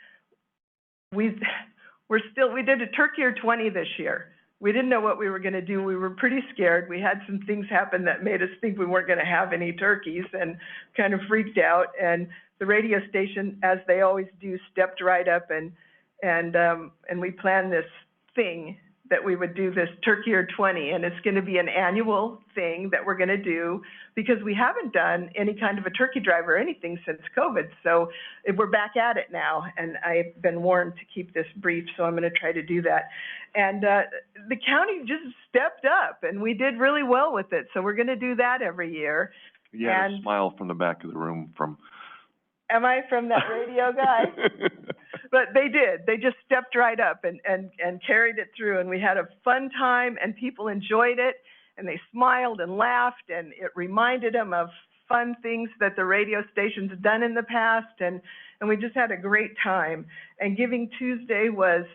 We did a turkey or 20 this year. We didn't know what we were gonna do. We were pretty scared. We had some things happen that made us think we weren't gonna have any turkeys and kind of freaked out. And the radio station, as they always do, stepped right up and we planned this thing that we would do this turkey or 20, and it's gonna be an annual thing that we're gonna do because we haven't done any kind of a turkey drive or anything since COVID. So we're back at it now, and I've been warned to keep this brief, so I'm gonna try to do that. And the county just stepped up, and we did really well with it, so we're gonna do that every year. You had a smile from the back of the room from... Am I from that radio guy? But they did. They just stepped right up and carried it through, and we had a fun time, and people enjoyed it, and they smiled and laughed, and it reminded them of fun things that the radio station's done in the past, and we just had a great time. And Giving Tuesday was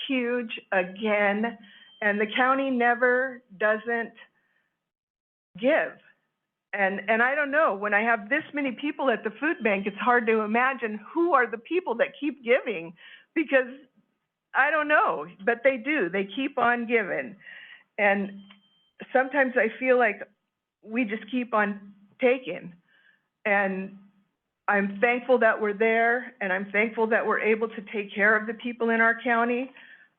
huge again, and the county never doesn't give. And I don't know, when I have this many people at the food bank, it's hard to imagine who are the people that keep giving, because I don't know, but they do. They keep on giving. And sometimes I feel like we just keep on taking. And I'm thankful that we're there, and I'm thankful that we're able to take care of the people in our county.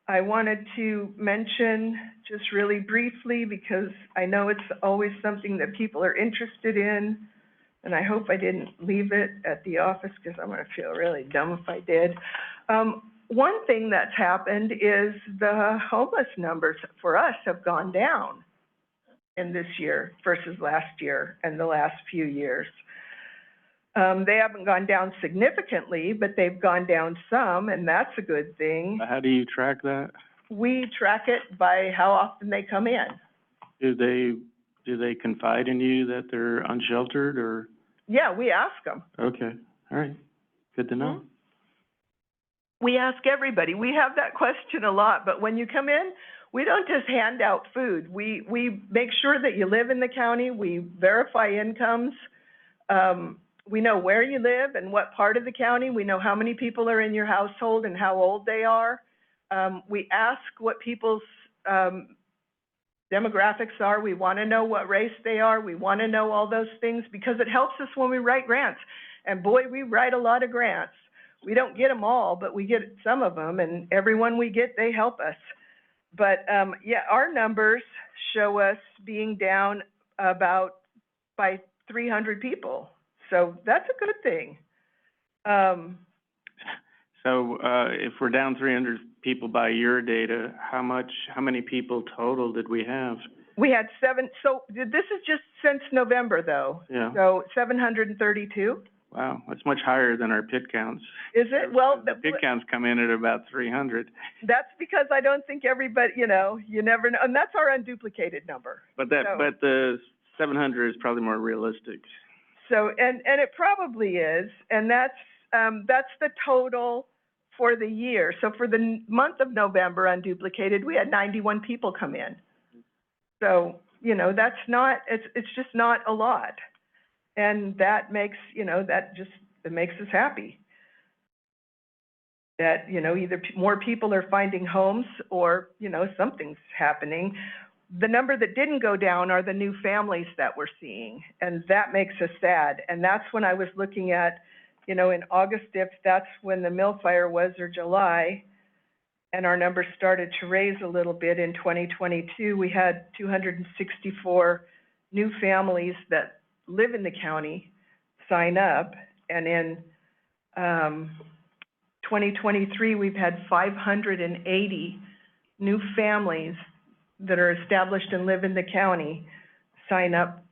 I wanted to mention just really briefly, because I know it's always something that people are interested in, and I hope I didn't leave it at the office because I'm gonna feel really dumb if I did. One thing that's happened is the homeless numbers for us have gone down in this year versus last year and the last few years. They haven't gone down significantly, but they've gone down some, and that's a good thing. How do you track that? We track it by how often they come in. Do they confide in you that they're unsheltered, or? Yeah, we ask them. Okay, all right, good to know. We ask everybody. We have that question a lot, but when you come in, we don't just hand out food. We make sure that you live in the county. We verify incomes. We know where you live and what part of the county. We know how many people are in your household and how old they are. We ask what people's demographics are. We want to know what race they are. We want to know all those things because it helps us when we write grants. And boy, we write a lot of grants. We don't get them all, but we get some of them, and every one we get, they help us. But yeah, our numbers show us being down about by 300 people. So that's a good thing. So if we're down 300 people by your data, how many people total did we have? We had 7, so this is just since November though. Yeah. So 732. Wow, that's much higher than our pit counts. Is it? Well, the pit counts come in at about 300. That's because I don't think everybody, you know, you never know, and that's our unduplicated number. But the 700 is probably more realistic. So, and it probably is, and that's the total for the year. So for the month of November unduplicated, we had 91 people come in. So, you know, that's not, it's just not a lot. And that makes, you know, it makes us happy. That, you know, either more people are finding homes or, you know, something's happening. The number that didn't go down are the new families that we're seeing, and that makes us sad. And that's when I was looking at, you know, in August, if that's when the mill fire was, or July, and our numbers started to raise a little bit in 2022, we had 264 new families that live in the county sign up, and in 2023, we've had 580 new families that are established and live in the county sign up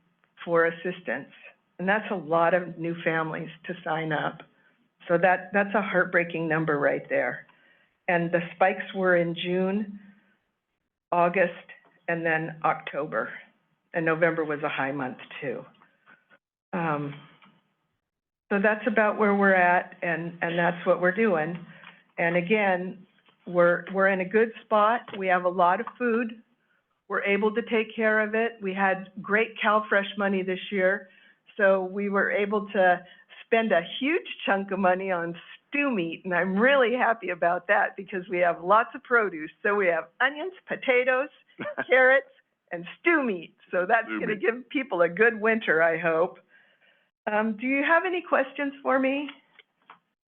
for assistance. And that's a lot of new families to sign up. So that's a heartbreaking number right there. And the spikes were in June, August, and then October. And November was a high month too. So that's about where we're at, and that's what we're doing. And again, we're in a good spot. We have a lot of food. We're able to take care of it. We had great CalFresh money this year, so we were able to spend a huge chunk of money on stew meat, and I'm really happy about that because we have lots of produce. So we have onions, potatoes, carrots, and stew meat. So that's going to give people a good winter, I hope. Do you have any questions for me?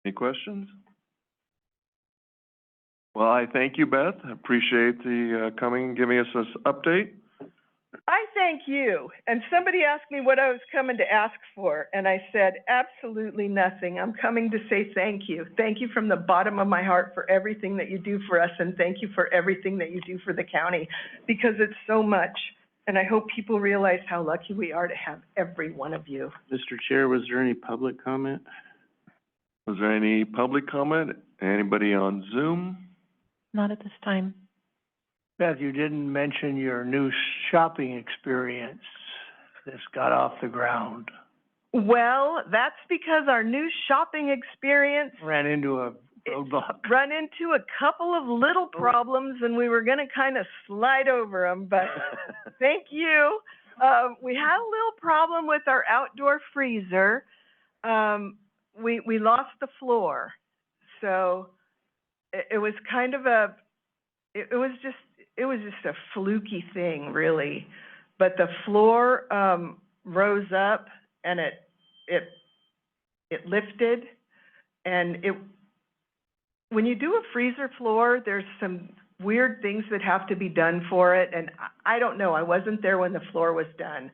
Any questions? Well, I thank you, Beth. I appreciate the coming and giving us this update. I thank you. And somebody asked me what I was coming to ask for, and I said, absolutely nothing. I'm coming to say thank you. Thank you from the bottom of my heart for everything that you do for us, and thank you for everything that you do for the county, because it's so much. And I hope people realize how lucky we are to have every one of you. Mr. Chair, was there any public comment? Was there any public comment? Anybody on Zoom? Not at this time. Beth, you didn't mention your new shopping experience that's got off the ground. Well, that's because our new shopping experience Ran into a roadblock. run into a couple of little problems, and we were going to kind of slide over them, but thank you. We had a little problem with our outdoor freezer. We lost the floor, so it was kind of it was just a fluky thing, really. But the floor rose up, and it lifted, and when you do a freezer floor, there's some weird things that have to be done for it, and I don't know, I wasn't there when the floor was done,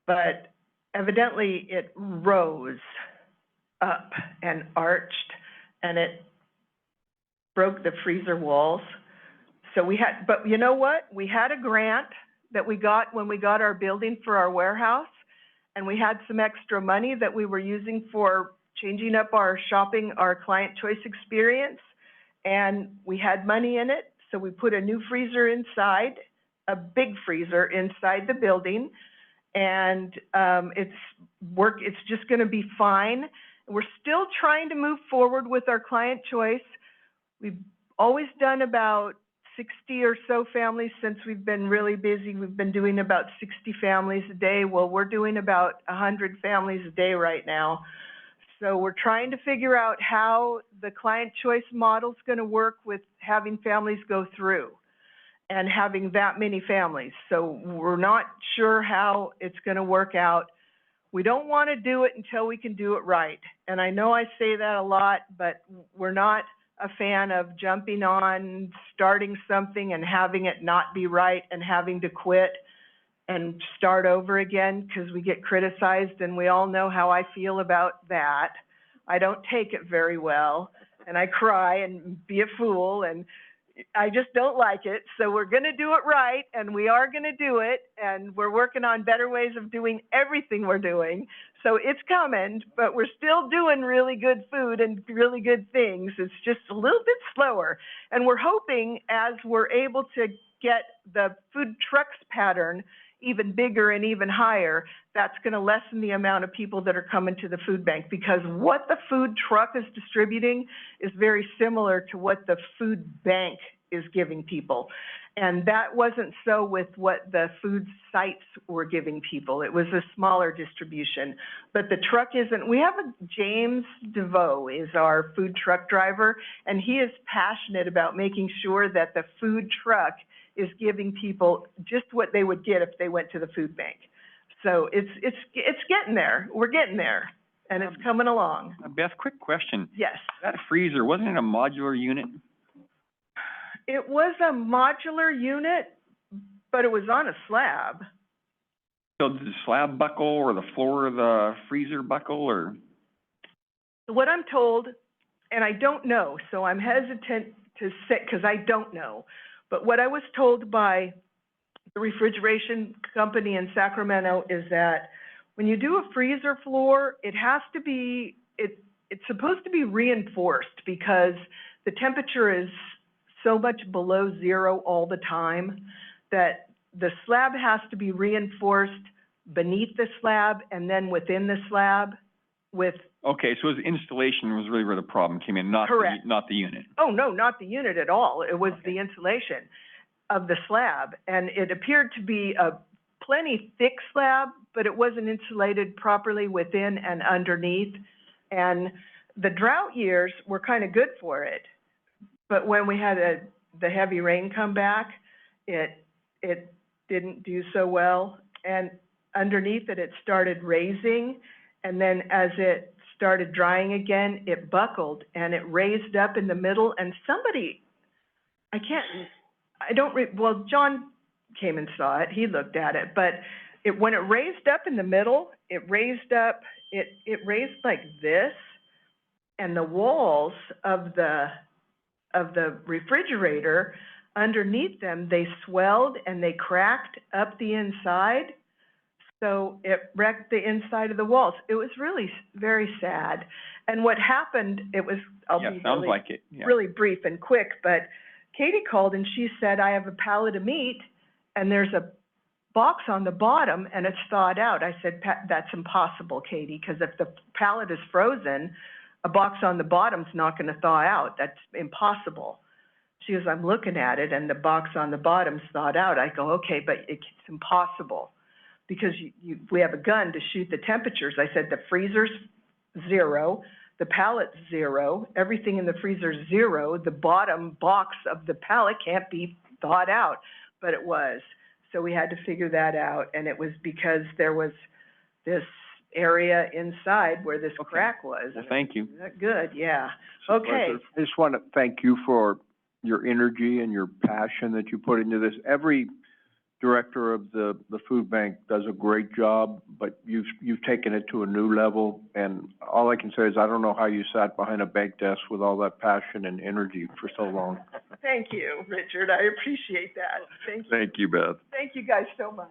but evidently it rose up and arched, and it broke the freezer walls. So but you know what? We had a grant that we got when we got our building for our warehouse, and we had some extra money that we were using for changing up our client choice experience, and we had money in it, so we put a new freezer inside, a big freezer inside the building, and it's just going to be fine. We're still trying to move forward with our client choice. We've always done about 60 or so families since we've been really busy. We've been doing about 60 families a day. Well, we're doing about 100 families a day right now. So we're trying to figure out how the client choice model is going to work with having families go through and having that many families. So we're not sure how it's going to work out. We don't want to do it until we can do it right. And I know I say that a lot, but we're not a fan of jumping on, starting something and having it not be right and having to quit and start over again because we get criticized, and we all know how I feel about that. I don't take it very well, and I cry and be a fool, and I just don't like it. So we're going to do it right, and we are going to do it, and we're working on better ways of doing everything we're doing. So it's coming, but we're still doing really good food and really good things. It's just a little bit slower, and we're hoping as we're able to get the food trucks pattern even bigger and even higher, that's going to lessen the amount of people that are coming to the food bank, because what the food truck is distributing is very similar to what the food bank is giving people. And that wasn't so with what the food sites were giving people. It was a smaller distribution. But the truck isn't, we have James DeVoe is our food truck driver, and he is passionate about making sure that the food truck is giving people just what they would get if they went to the food bank. So it's getting there. We're getting there, and it's coming along. Beth, quick question. Yes. That freezer, wasn't it a modular unit? It was a modular unit, but it was on a slab. So did the slab buckle or the floor of the freezer buckle, or? What I'm told, and I don't know, so I'm hesitant to say, because I don't know, but what I was told by the refrigeration company in Sacramento is that when you do a freezer floor, it has to be, it's supposed to be reinforced because the temperature is so much below zero all the time that the slab has to be reinforced beneath the slab and then within the slab with. Okay, so the installation was really where the problem came in, not Correct. not the unit. Oh, no, not the unit at all. It was the insulation of the slab. And it appeared to be a plenty thick slab, but it wasn't insulated properly within and underneath. And the drought years were kind of good for it. But when we had the heavy rain come back, it didn't do so well. And underneath it, it started raising. And then as it started drying again, it buckled and it raised up in the middle. And somebody, well, John came and saw it. He looked at it. But when it raised up in the middle, it raised like this. And the walls of the refrigerator, underneath them, they swelled and they cracked up the inside. So it wrecked the inside of the walls. It was really very sad. And what happened, it was, really brief and quick, but Katie called and she said, I have a pallet of meat and there's a box on the bottom and it's thawed out. I said, that's impossible, Katie, because if the pallet is frozen, a box on the bottom's not going to thaw out. That's impossible. She goes, I'm looking at it and the box on the bottom's thawed out. I go, okay, but it's impossible because we have a gun to shoot the temperatures. I said, the freezer's 0, the pallet's 0, everything in the freezer's 0. The bottom box of the pallet can't be thawed out, but it was. So we had to figure that out. And it was because there was this area inside where this crack was. Well, thank you. Good, yeah. Okay. I just want to thank you for your energy and your passion that you put into this. Every director of the food bank does a great job, but you've taken it to a new level. And all I can say is I don't know how you sat behind a bank desk with all that passion and energy for so long. Thank you, Richard. I appreciate that. Thank you. Thank you, Beth. Thank you guys so much.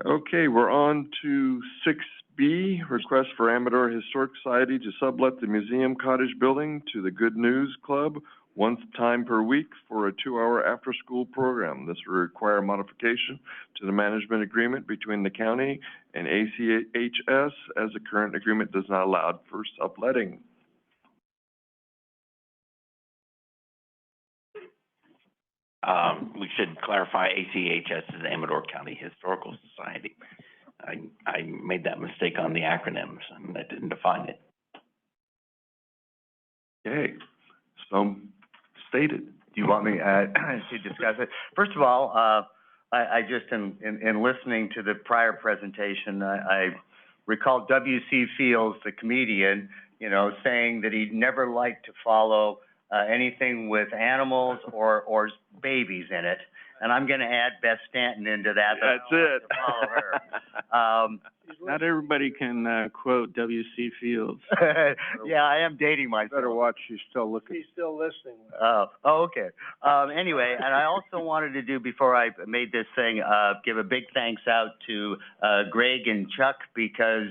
Okay, we're on to 6B, request for Amador Historic Society to sublet the Museum Cottage building to the Good News Club one time per week for a 2-hour after-school program. This will require modification to the management agreement between the county and ACHS, as the current agreement does not allow for subletting. We should clarify ACHS is Amador County Historical Society. I made that mistake on the acronyms and I didn't define it. Okay, so stated. Do you want me to discuss it? First of all, I just, in listening to the prior presentation, I recall W.C. Fields, the comedian, saying that he'd never liked to follow anything with animals or babies in it. And I'm going to add Beth Stanton into that. That's it. Follow her. Not everybody can quote W.C. Fields. Yeah, I am dating myself. Better watch, she's still looking. He's still listening. Okay. Anyway, and I also wanted to do, before I made this thing, give a big thanks out to Greg and Chuck, because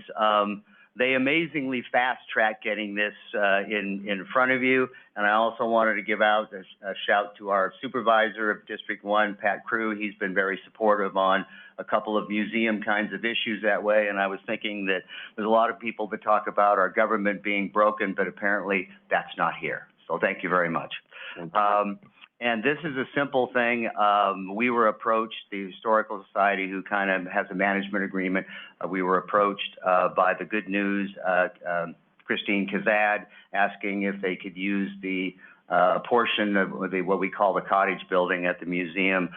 they amazingly fast-tracked getting this in front of you. And I also wanted to give out a shout to our supervisor of District 1, Pat Crew. He's been very supportive on a couple of museum kinds of issues that way. And I was thinking that there's a lot of people that talk about our government being broken, but apparently that's not here. So thank you very much. And this is a simple thing. We were approached, the Historical Society, who kind of has a management agreement, we were approached by the Good News, Christine Kazad, asking if they could use the portion of what we call the cottage building at the museum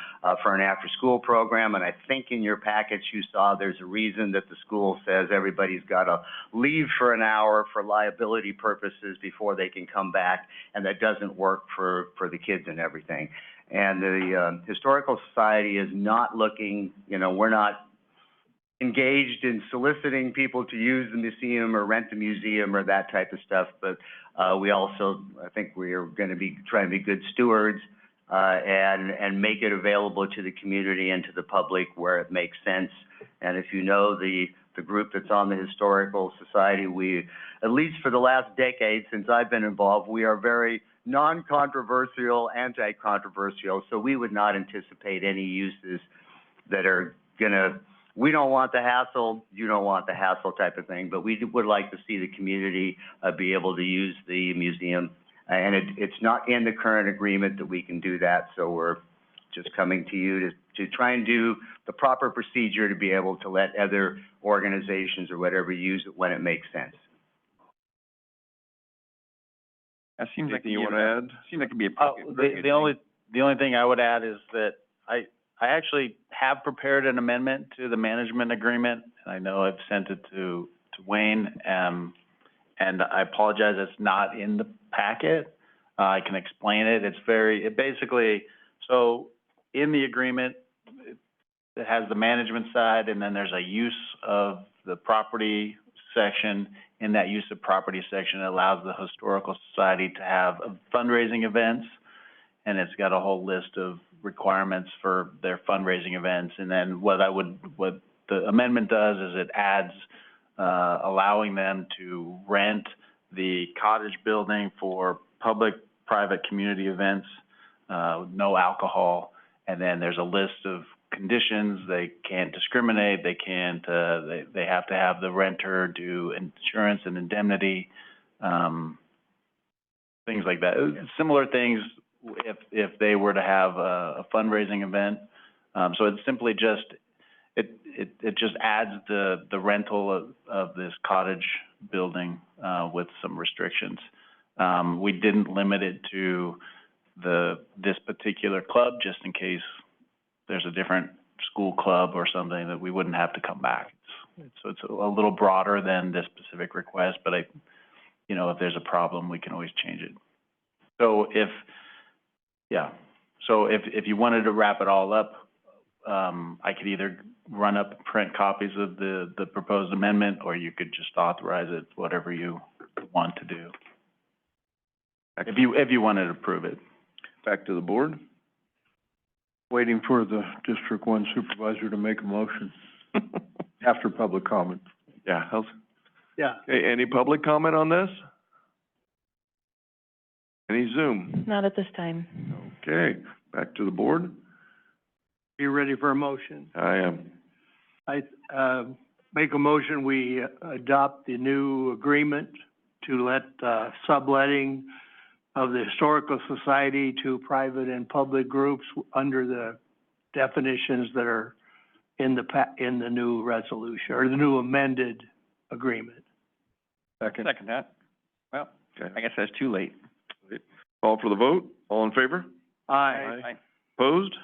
for an after-school program. And I think in your package you saw there's a reason that the school says everybody's got to leave for an hour for liability purposes before they can come back, and that doesn't work for the kids and everything. And the Historical Society is not looking, we're not engaged in soliciting people to use the museum or rent the museum or that type of stuff, but we also, I think we are going to be trying to be good stewards and make it available to the community and to the public where it makes sense. And if you know the the group that's on the Historical Society, we, at least for the last decade since I've been involved, we are very non-controversial, anti-controversial, so we would not anticipate any uses that are gonna, we don't want the hassle, you don't want the hassle type of thing, but we would like to see the community be able to use the museum. And it's not in the current agreement that we can do that, so we're just coming to you to try and do the proper procedure to be able to let other organizations or whatever use it when it makes sense. That seems like Anything you want to add? Seems like it'd be a Oh, very good the only thing I would add is that I actually have prepared an amendment to the management agreement. I know I've sent it to Wayne, and I apologize, it's not in the packet. I can explain it. It basically, so in the agreement, it has the management side, and then there's a use of the property section. In that use of property section, it allows the Historical Society to have fundraising events, and it's got a whole list of requirements for their fundraising events. And then what the amendment does is it adds, allowing them to rent the cottage building for public, private, community events, no alcohol. And then there's a list of conditions. They can't discriminate. They can't, they have to have the renter do insurance and indemnity, things like that. Similar things if they were to have a fundraising event. So it's simply just, it just adds the rental of this cottage building, with some restrictions. We didn't limit it to this particular club, just in case there's a different school club or something, that we wouldn't have to come back. So it's a little broader than this specific request, but if there's a problem, we can always change it. So if you wanted to wrap it all up, I could either run up print copies of the proposed amendment, or you could just authorize it, whatever you want to do. If you wanted to approve it. Back to the board. Waiting for the District 1 Supervisor to make a motion after public comment. Yeah, Yeah. Okay, any public comment on this? Any Zoom? Not at this time. Okay, back to the board. You ready for a motion? I am. I, make a motion, we adopt the new agreement to let, subletting of the Historical Society to private and public groups under the definitions that are in the new resolution, or the new amended agreement. Second. Second that. Well, Okay. I guess that's too late. Call for the vote. All in favor? Aye. Opposed?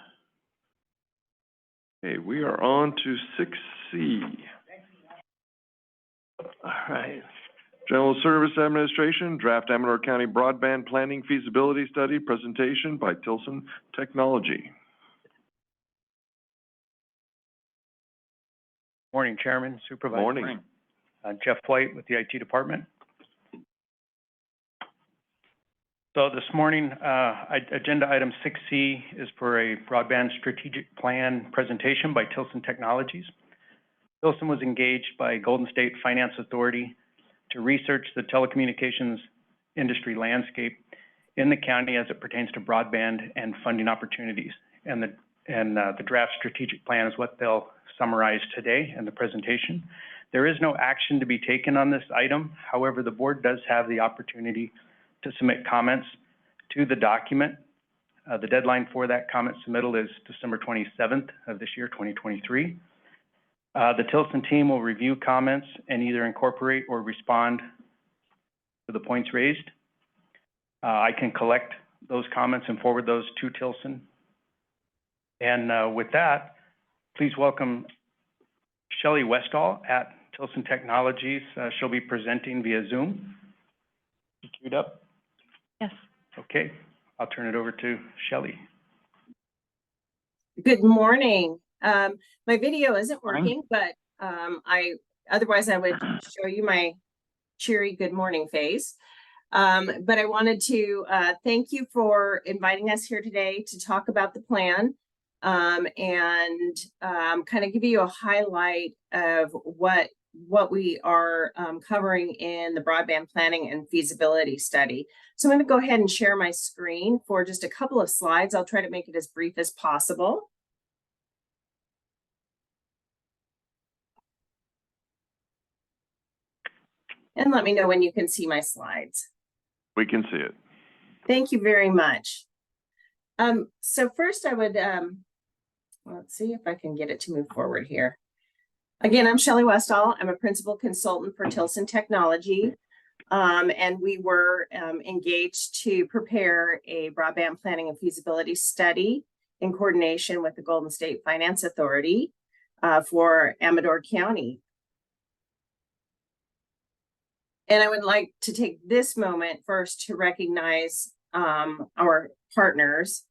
Okay, we are on to 6C. All right. General Service Administration, Draft Amador County Broadband Planning Feasibility Study presentation by Tilson Technology. Morning, Chairman, Supervisor. Morning. I'm Jeff White with the IT Department. So this morning, agenda item 6C is for a broadband strategic plan presentation by Tilson Technologies. Tilson was engaged by Golden State Finance Authority to research the telecommunications industry landscape in the county as it pertains to broadband and funding opportunities. And the draft strategic plan is what they'll summarize today in the presentation. There is no action to be taken on this item. However, the board does have the opportunity to submit comments to the document. The deadline for that comment submittal is December 27th of this year, 2023. The Tilson team will review comments and either incorporate or respond to the points raised. I can collect those comments and forward those to Tilson. And with that, please welcome Shelley Westall at Tilson Technologies. She'll be presenting via Zoom. You queued up? Yes. Okay, I'll turn it over to Shelley. Good morning. My video isn't working, but otherwise I would show you my cheery good morning face. But I wanted to thank you for inviting us here today to talk about the plan and kind of give you a highlight of what what we are covering in the broadband planning and feasibility study. So I'm going to go ahead and share my screen for just a couple of slides. I'll try to make it as brief as possible. And let me know when you can see my slides. We can see it. Thank you very much. So first I would, let's see if I can get it to move forward here. Again, I'm Shelley Westall. I'm a principal consultant for Tilson Technology. And we were engaged to prepare a broadband planning and feasibility study in coordination with the Golden State Finance Authority for Amador County. And I would like to take this moment first to recognize our partners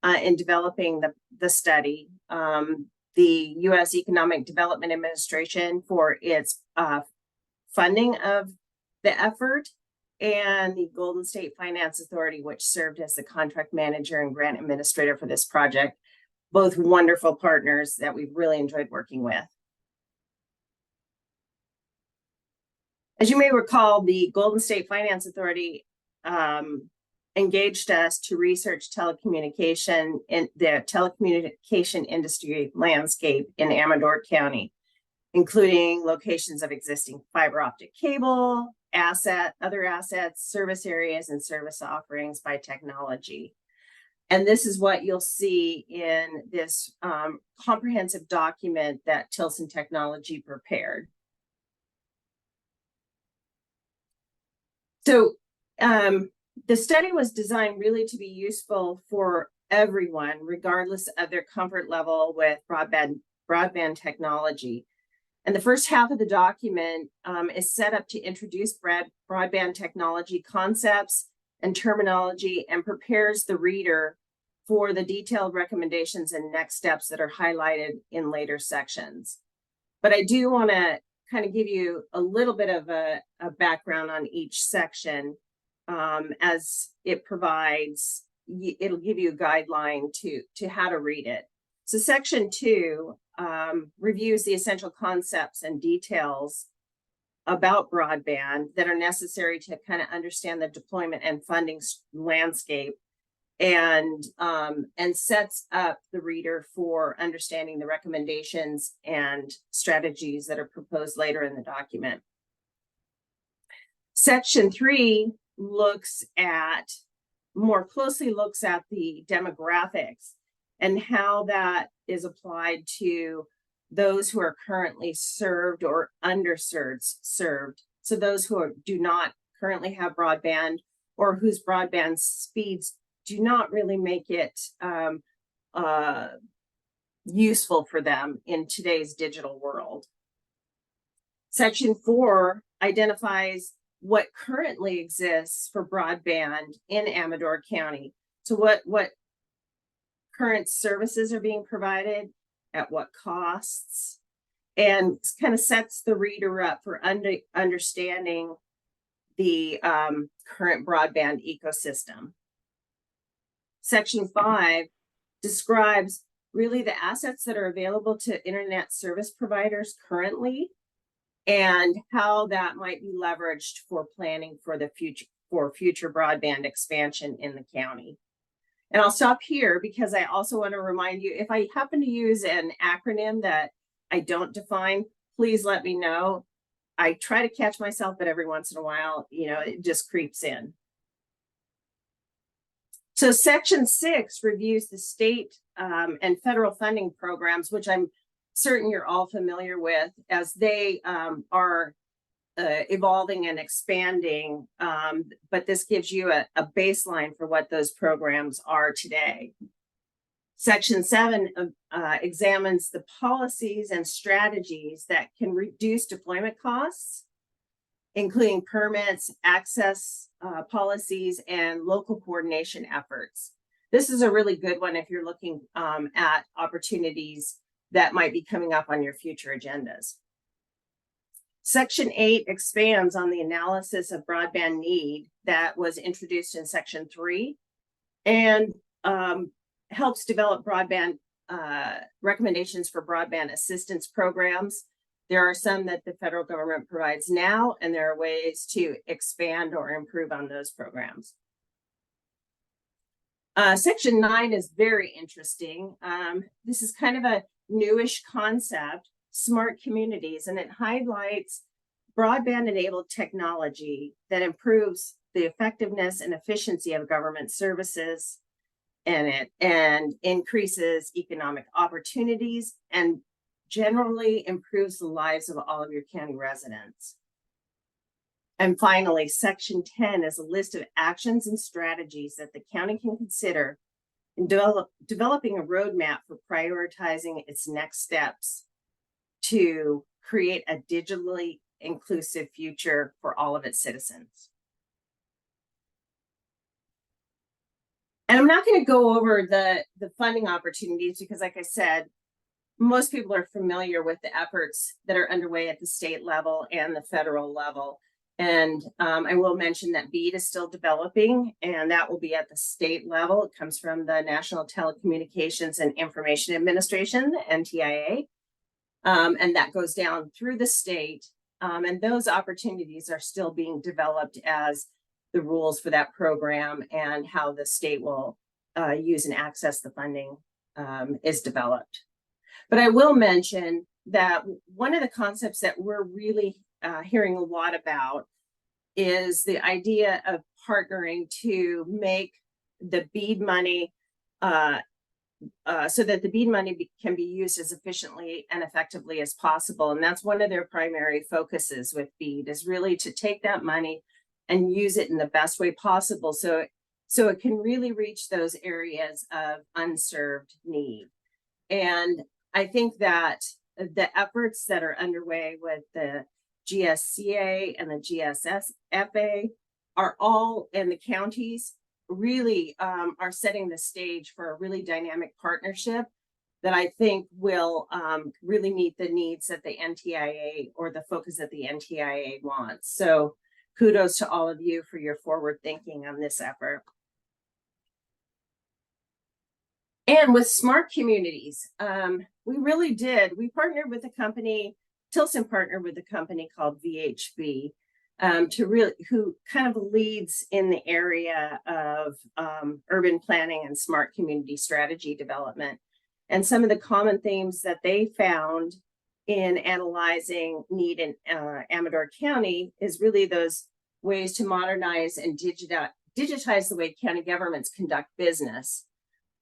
in developing the study. The U.S. Economic Development Administration for its funding of the effort, and the Golden State Finance Authority, which served as the contract manager and grant administrator for this project. Both wonderful partners that we've really enjoyed working with. As you may recall, the Golden State Finance Authority engaged us to research telecommunication in the telecommunication industry landscape in Amador County, including locations of existing fiber optic cable, other assets, service areas, and service offerings by technology. And this is what you'll see in this comprehensive document that Tilson Technology prepared. So the study was designed really to be useful for everyone, regardless of their comfort level with broadband technology. And the first half of the document is set up to introduce broadband technology concepts and terminology and prepares the reader for the detailed recommendations and next steps that are highlighted in later sections. But I do want to kind of give you a little bit of a background on each section as it provides, it'll give you a guideline to how to read it. So section 2 reviews the essential concepts and details about broadband that are necessary to kind of understand the deployment and funding landscape, and sets up the reader for understanding the recommendations and strategies that are proposed later in the document. Section 3 more closely looks at the demographics and how that is applied to those who are currently served or underserved. So those who do not currently have broadband, or whose broadband speeds do not really make it useful for them in today's digital world. Section 4 identifies what currently exists for broadband in Amador County. So what current services are being provided, at what costs, and kind of sets the reader up for understanding the current broadband ecosystem. Section 5 describes really the assets that are available to internet service providers currently, and how that might be leveraged for planning for the future broadband expansion in the county. And I'll stop here because I also want to remind you, if I happen to use an acronym that I don't define, please let me know. I try to catch myself, but every once in a while, it just creeps in. So section 6 reviews the state and federal funding programs, which I'm certain you're all familiar with, as they are evolving and expanding, but this gives you a baseline for what those programs are today. Section 7 examines the policies and strategies that can reduce deployment costs, including permits, access policies, and local coordination efforts. This is a really good one if you're looking at opportunities that might be coming up on your future agendas. Section 8 expands on the analysis of broadband need that was introduced in Section 3, and helps develop broadband recommendations for broadband assistance programs There are some that the federal government provides now, and there are ways to expand or improve on those programs. Section 9 is very interesting. This is kind of a newish concept, smart communities, and it highlights broadband-enabled technology that improves the effectiveness and efficiency of government services and increases economic opportunities and generally improves the lives of all of your county residents. And finally, Section 10 is a list of actions and strategies that the county can consider in developing a roadmap for prioritizing its next steps to create a digitally inclusive future for all of its citizens. And I'm not going to go over the funding opportunities because, like I said, most people are familiar with the efforts that are underway at the state level and the federal level. And I will mention that BEAD is still developing, and that will be at the state level. It comes from the National Telecommunications and Information Administration, the NTIA, and that goes down through the state. And those opportunities are still being developed as the rules for that program and how the state will use and access the funding is developed. But I will mention that one of the concepts that we're really hearing a lot about is the idea of partnering to make the BEAD money so that the BEAD money can be used as efficiently and effectively as possible. And that's one of their primary focuses with BEAD, is really to take that money and use it in the best way possible so it can really reach those areas of unserved need. And I think that the efforts that are underway with the GSCA and the GSSFA are all in the counties really are setting the stage for a really dynamic partnership that I think will really meet the needs that the NTIA or the focus that the NTIA wants. So kudos to all of you for your forward thinking on this effort. And with smart communities, we partnered with a company, Tilson partnered with a company called VHB, who kind of leads in the area of urban planning and smart community strategy development. And some of the common themes that they found in analyzing need in Amador County is really those ways to modernize and digitize the way county governments conduct business.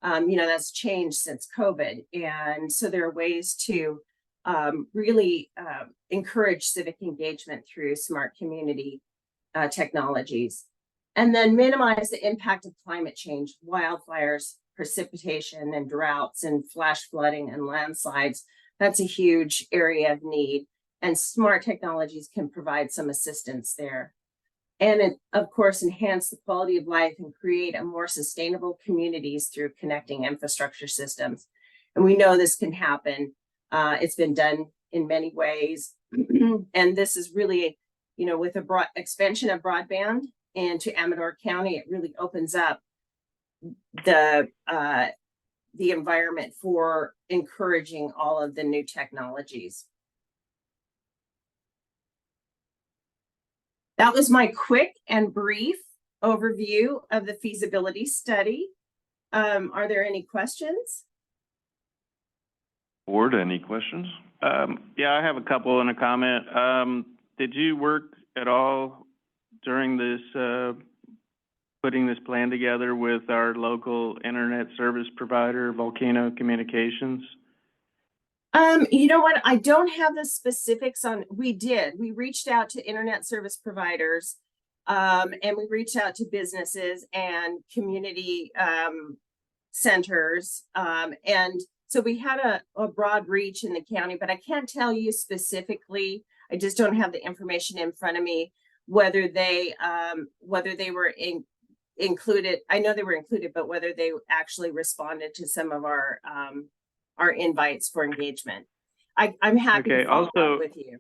That's changed since COVID. And so there are ways to really encourage civic engagement through smart community technologies. And then minimize the impact of climate change, wildfires, precipitation and droughts and flash flooding and landslides. That's a huge area of need. And smart technologies can provide some assistance there. And it, of course, enhance the quality of life and create a more sustainable communities through connecting infrastructure systems. And we know this can happen. It's been done in many ways. And this is really, with a broad expansion of broadband into Amador County, it really opens up the environment for encouraging all of the new technologies. That was my quick and brief overview of the feasibility study. Are there any questions? Board, any questions? Yeah, I have a couple and a comment. Did you work at all during this, putting this plan together with our local internet service provider, Volcano Communications? You know what? I don't have the specifics on. We reached out to internet service providers, and we reached out to businesses and community centers. And so we had a broad reach in the county, but I can't tell you specifically. I just don't have the information in front of me, whether they were included. I know they were included, but whether they actually responded to some of our invites for engagement. I'm happy to follow up with you.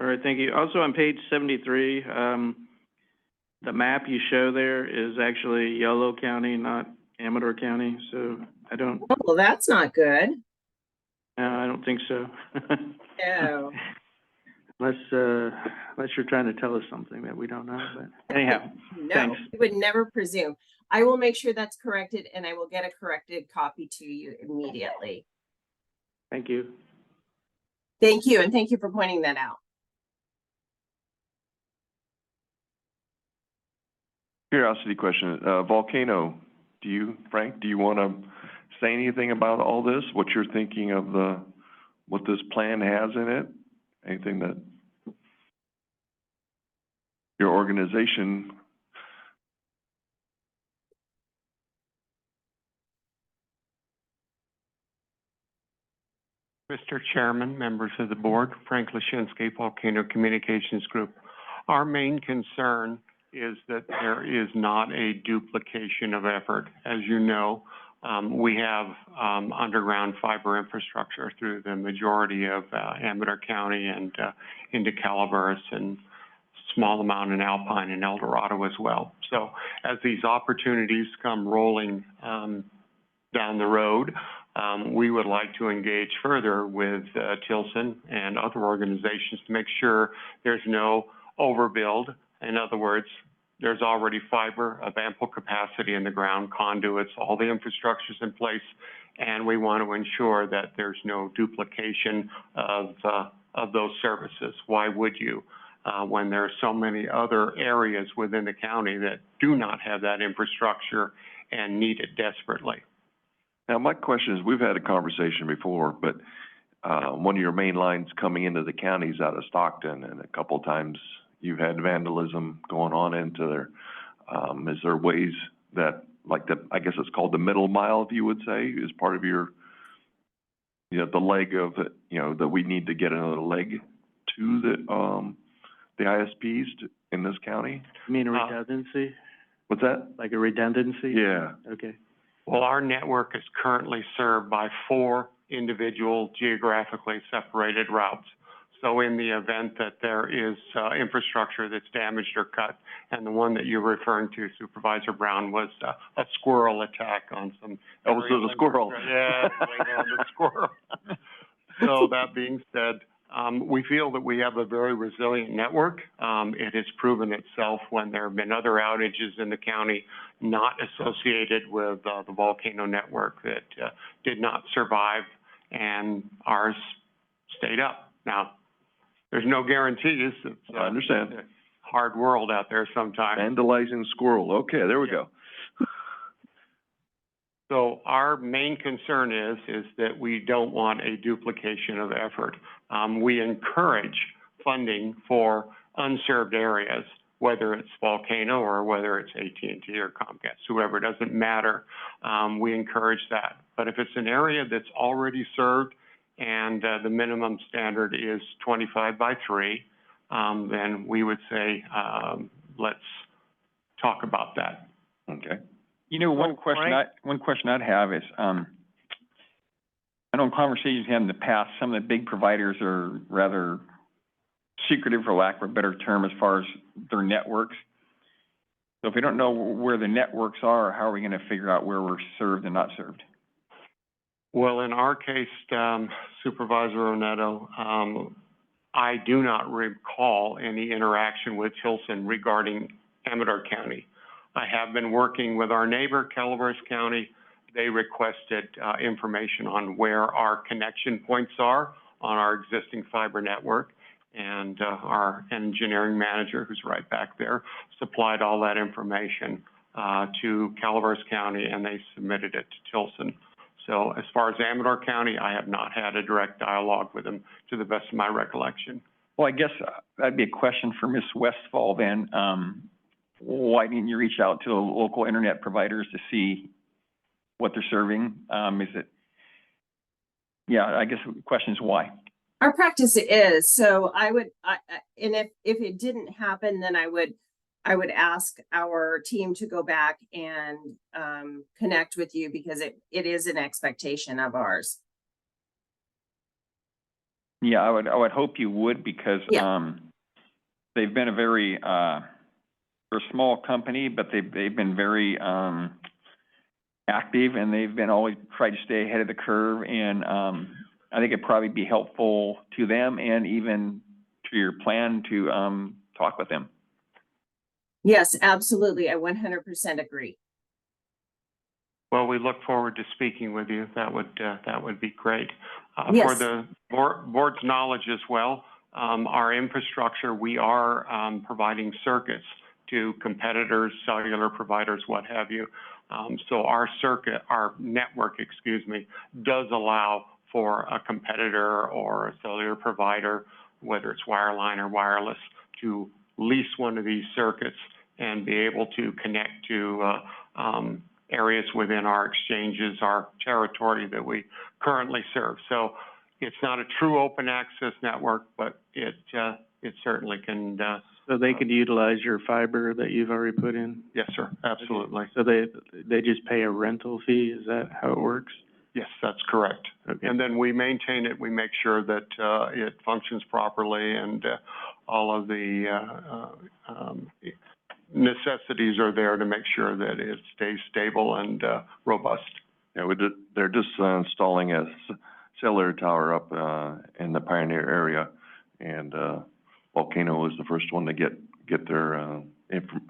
All right, thank you. Also on page 73, the map you show there is actually Yolo County, not Amador County. So I don't. Oh, well, that's not good. No, I don't think so. No. Unless you're trying to tell us something that we don't know, but anyhow, No, thanks. we would never presume. I will make sure that's corrected and I will get a corrected copy to you immediately. Thank you. Thank you, and thank you for pointing that out. Curiosity question, Volcano, Frank, do you want to say anything about all this? What you're thinking of what this plan has in it? Anything that your organization? Mr. Chairman, members of the board, Frank Lashinsky, Volcano Communications Group. Our main concern is that there is not a duplication of effort. As you know, we have underground fiber infrastructure through the majority of Amador County and into Calaveras, and small amount in Alpine and El Dorado as well. So as these opportunities come rolling down the road, we would like to engage further with Tilson and other organizations to make sure there's no overbuild. In other words, there's already fiber of ample capacity in the ground, conduits, all the infrastructure's in place, and we want to ensure that there's no duplication of those services. Why would you? When there are so many other areas within the county that do not have that infrastructure and need it desperately. Now, my question is, we've had a conversation before, but one of your main lines coming into the county is out of Stockton, and a couple times you've had vandalism going on into there. Is there ways that, like I guess it's called the middle mile, if you would say, is part of your, the leg of it, that we need to get another leg to the ISPs in this county? You mean a redundancy? What's that? Like a redundancy? Yeah. Okay. Well, our network is currently served by 4 individual geographically separated routes. So in the event that there is infrastructure that's damaged or cut, and the one that you're referring to, Supervisor Brown, was a squirrel attack on some... Oh, so it was a squirrel. Yeah, on the squirrel. So that being said, we feel that we have a very resilient network. It has proven itself when there have been other outages in the county not associated with the Volcano network that did not survive, and ours stayed up. Now, there's no guarantees. It's, I understand. a hard world out there sometimes. Vandalizing squirrel. Okay, there we go. So our main concern is that we don't want a duplication of effort. We encourage funding for unserved areas, whether it's Volcano or whether it's AT&T or Comcast, whoever, it doesn't matter. We encourage that. But if it's an area that's already served and the minimum standard is 25 by 3, then we would say, let's talk about that. Okay. One question I'd have is, I know in conversations we had in the past, some of the big providers are rather secretive, for lack of a better term, as far as their networks. So if we don't know where the networks are, how are we going to figure out where we're served and not served? Well, in our case, Supervisor Oneto, I do not recall any interaction with Tilson regarding Amador County. I have been working with our neighbor, Calaveras County. They requested information on where our connection points are on our existing fiber network. And our engineering manager, who's right back there, supplied all that information to Calaveras County, and they submitted it to Tilson. So as far as Amador County, I have not had a direct dialogue with them, to the best of my recollection. Well, I guess that'd be a question for Ms. Westfall then. Why didn't you reach out to the local internet providers to see what they're serving? I guess the question is why? Our practice is, so and if it didn't happen, then I would ask our team to go back and connect with you, because it is an expectation of ours. Yeah, I would hope you would, because they've been a very they're a small company, but they've been very active, and they've been always tried to stay ahead of the curve. And I think it'd probably be helpful to them and even to your plan to, talk with them. Yes, absolutely. I 100% agree. Well, we look forward to speaking with you. That would be great. Yes. For the board's knowledge as well, our infrastructure, we are, providing circuits to competitors, cellular providers, what have you. So our network, does allow for a competitor or a cellular provider, whether it's wireline or wireless, to lease one of these circuits and be able to connect to areas within our exchanges, our territory that we currently serve. So it's not a true open access network, but it certainly can. So they could utilize your fiber that you've already put in? Yes, sir. Absolutely. So they just pay a rental fee? Is that how it works? Yes, that's correct. Okay. And then we maintain it. We make sure that it functions properly, and all of the necessities are there to make sure that it stays stable and robust. Yeah, they're just installing a cellular tower up in the Pioneer area, and Volcano was the first one to get their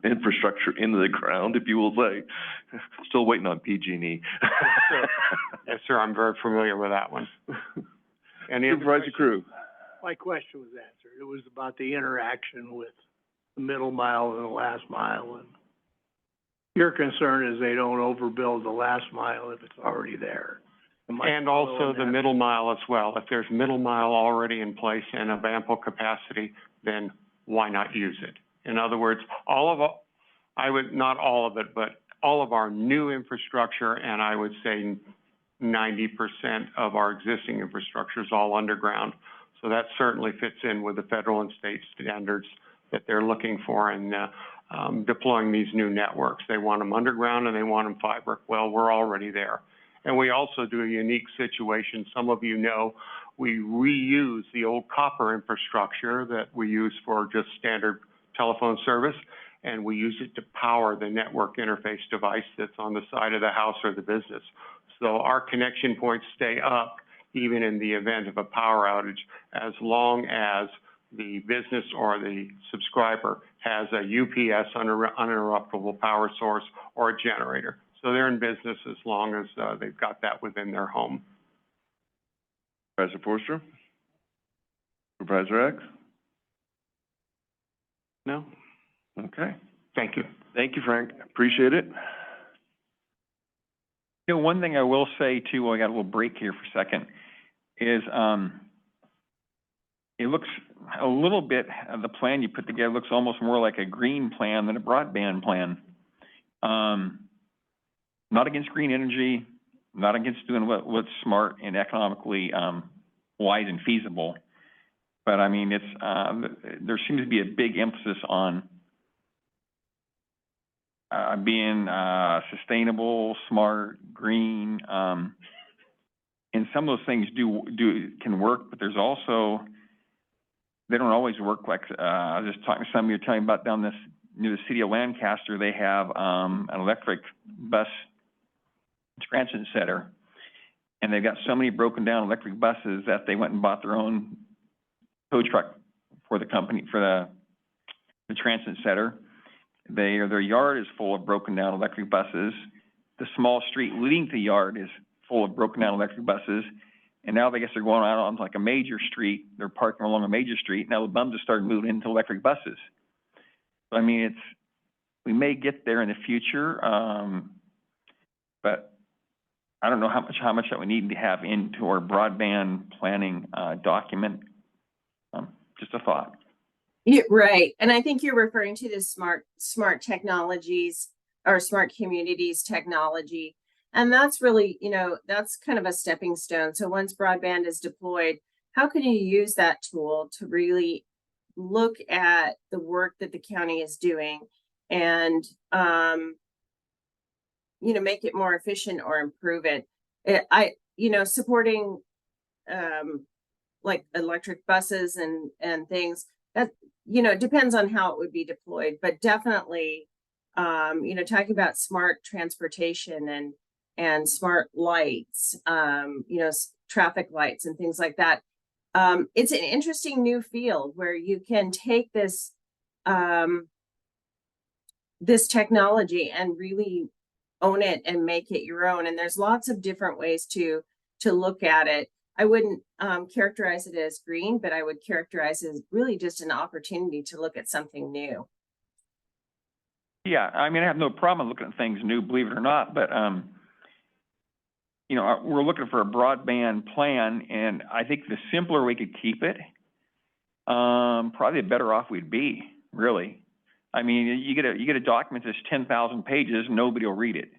infrastructure into the ground, if you will say. Still waiting on PG&E. Yes, sir. I'm very familiar with that one. Supervisor Crew. My question was answered. It was about the interaction with the middle mile and the last mile, and your concern is they don't overbuild the last mile if it's already there. And also the middle mile as well. If there's middle mile already in place and of ample capacity, then why not use it? In other words, not all of it, but all of our new infrastructure, and I would say 90% of our existing infrastructure is all underground. So that certainly fits in with the federal and state standards that they're looking for in deploying these new networks. They want them underground and they want them fiber. Well, we're already there. And we also do a unique situation. Some of you know we reuse the old copper infrastructure that we use for just standard telephone service, and we use it to power the network interface device that's on the side of the house or the business. So our connection points stay up even in the event of a power outage, as long as the business or the subscriber has a UPS, uninterruptible power source, or a generator. So they're in business as long as they've got that within their home. Supervisor Forster? Supervisor X? No? Okay. Thank you. Thank you, Frank. Appreciate it. You know, one thing I will say too, while I got a little break here for a second, is it looks a little bit, the plan you put together looks almost more like a green plan than a broadband plan. Not against green energy, not against doing what's smart and economically wise and feasible, but I mean, there seems to be a big emphasis on being sustainable, smart, green, and some of those things can work, but there's also, they don't always work. Like I was just talking to somebody telling me about down this near the city of Lancaster, they have an electric bus transit center, and they've got so many broken down electric buses that they went and bought their own tow truck for the company, for the transit center. Their yard is full of broken down electric buses. The small street leading to the yard is full of broken down electric buses. And now I guess they're going out on like a major street. They're parking along a major street. Now the bums have started moving into electric buses. So, I mean, we may get there in the future, but I don't know how much that we need to have into our broadband planning document. Just a thought. Yeah, right. And I think you're referring to the smart technologies or smart communities technology. And that's really, that's kind of a stepping stone. So once broadband is deployed, how can you use that tool to really look at the work that the county is doing and, make it more efficient or improve it? Supporting, like electric buses and things that, it depends on how it would be deployed, but definitely, talking about smart transportation and smart lights, traffic lights and things like that. It's an interesting new field where you can take this, this technology and really own it and make it your own. And there's lots of different ways to look at it. I wouldn't characterize it as green, but I would characterize it as really just an opportunity to look at something new. Yeah, I mean, I have no problem looking at things new, believe it or not, but, we're looking for a broadband plan, and I think the simpler we could keep it, probably the better off we'd be, really. I mean, you get a document that's 10,000 pages, nobody will read it.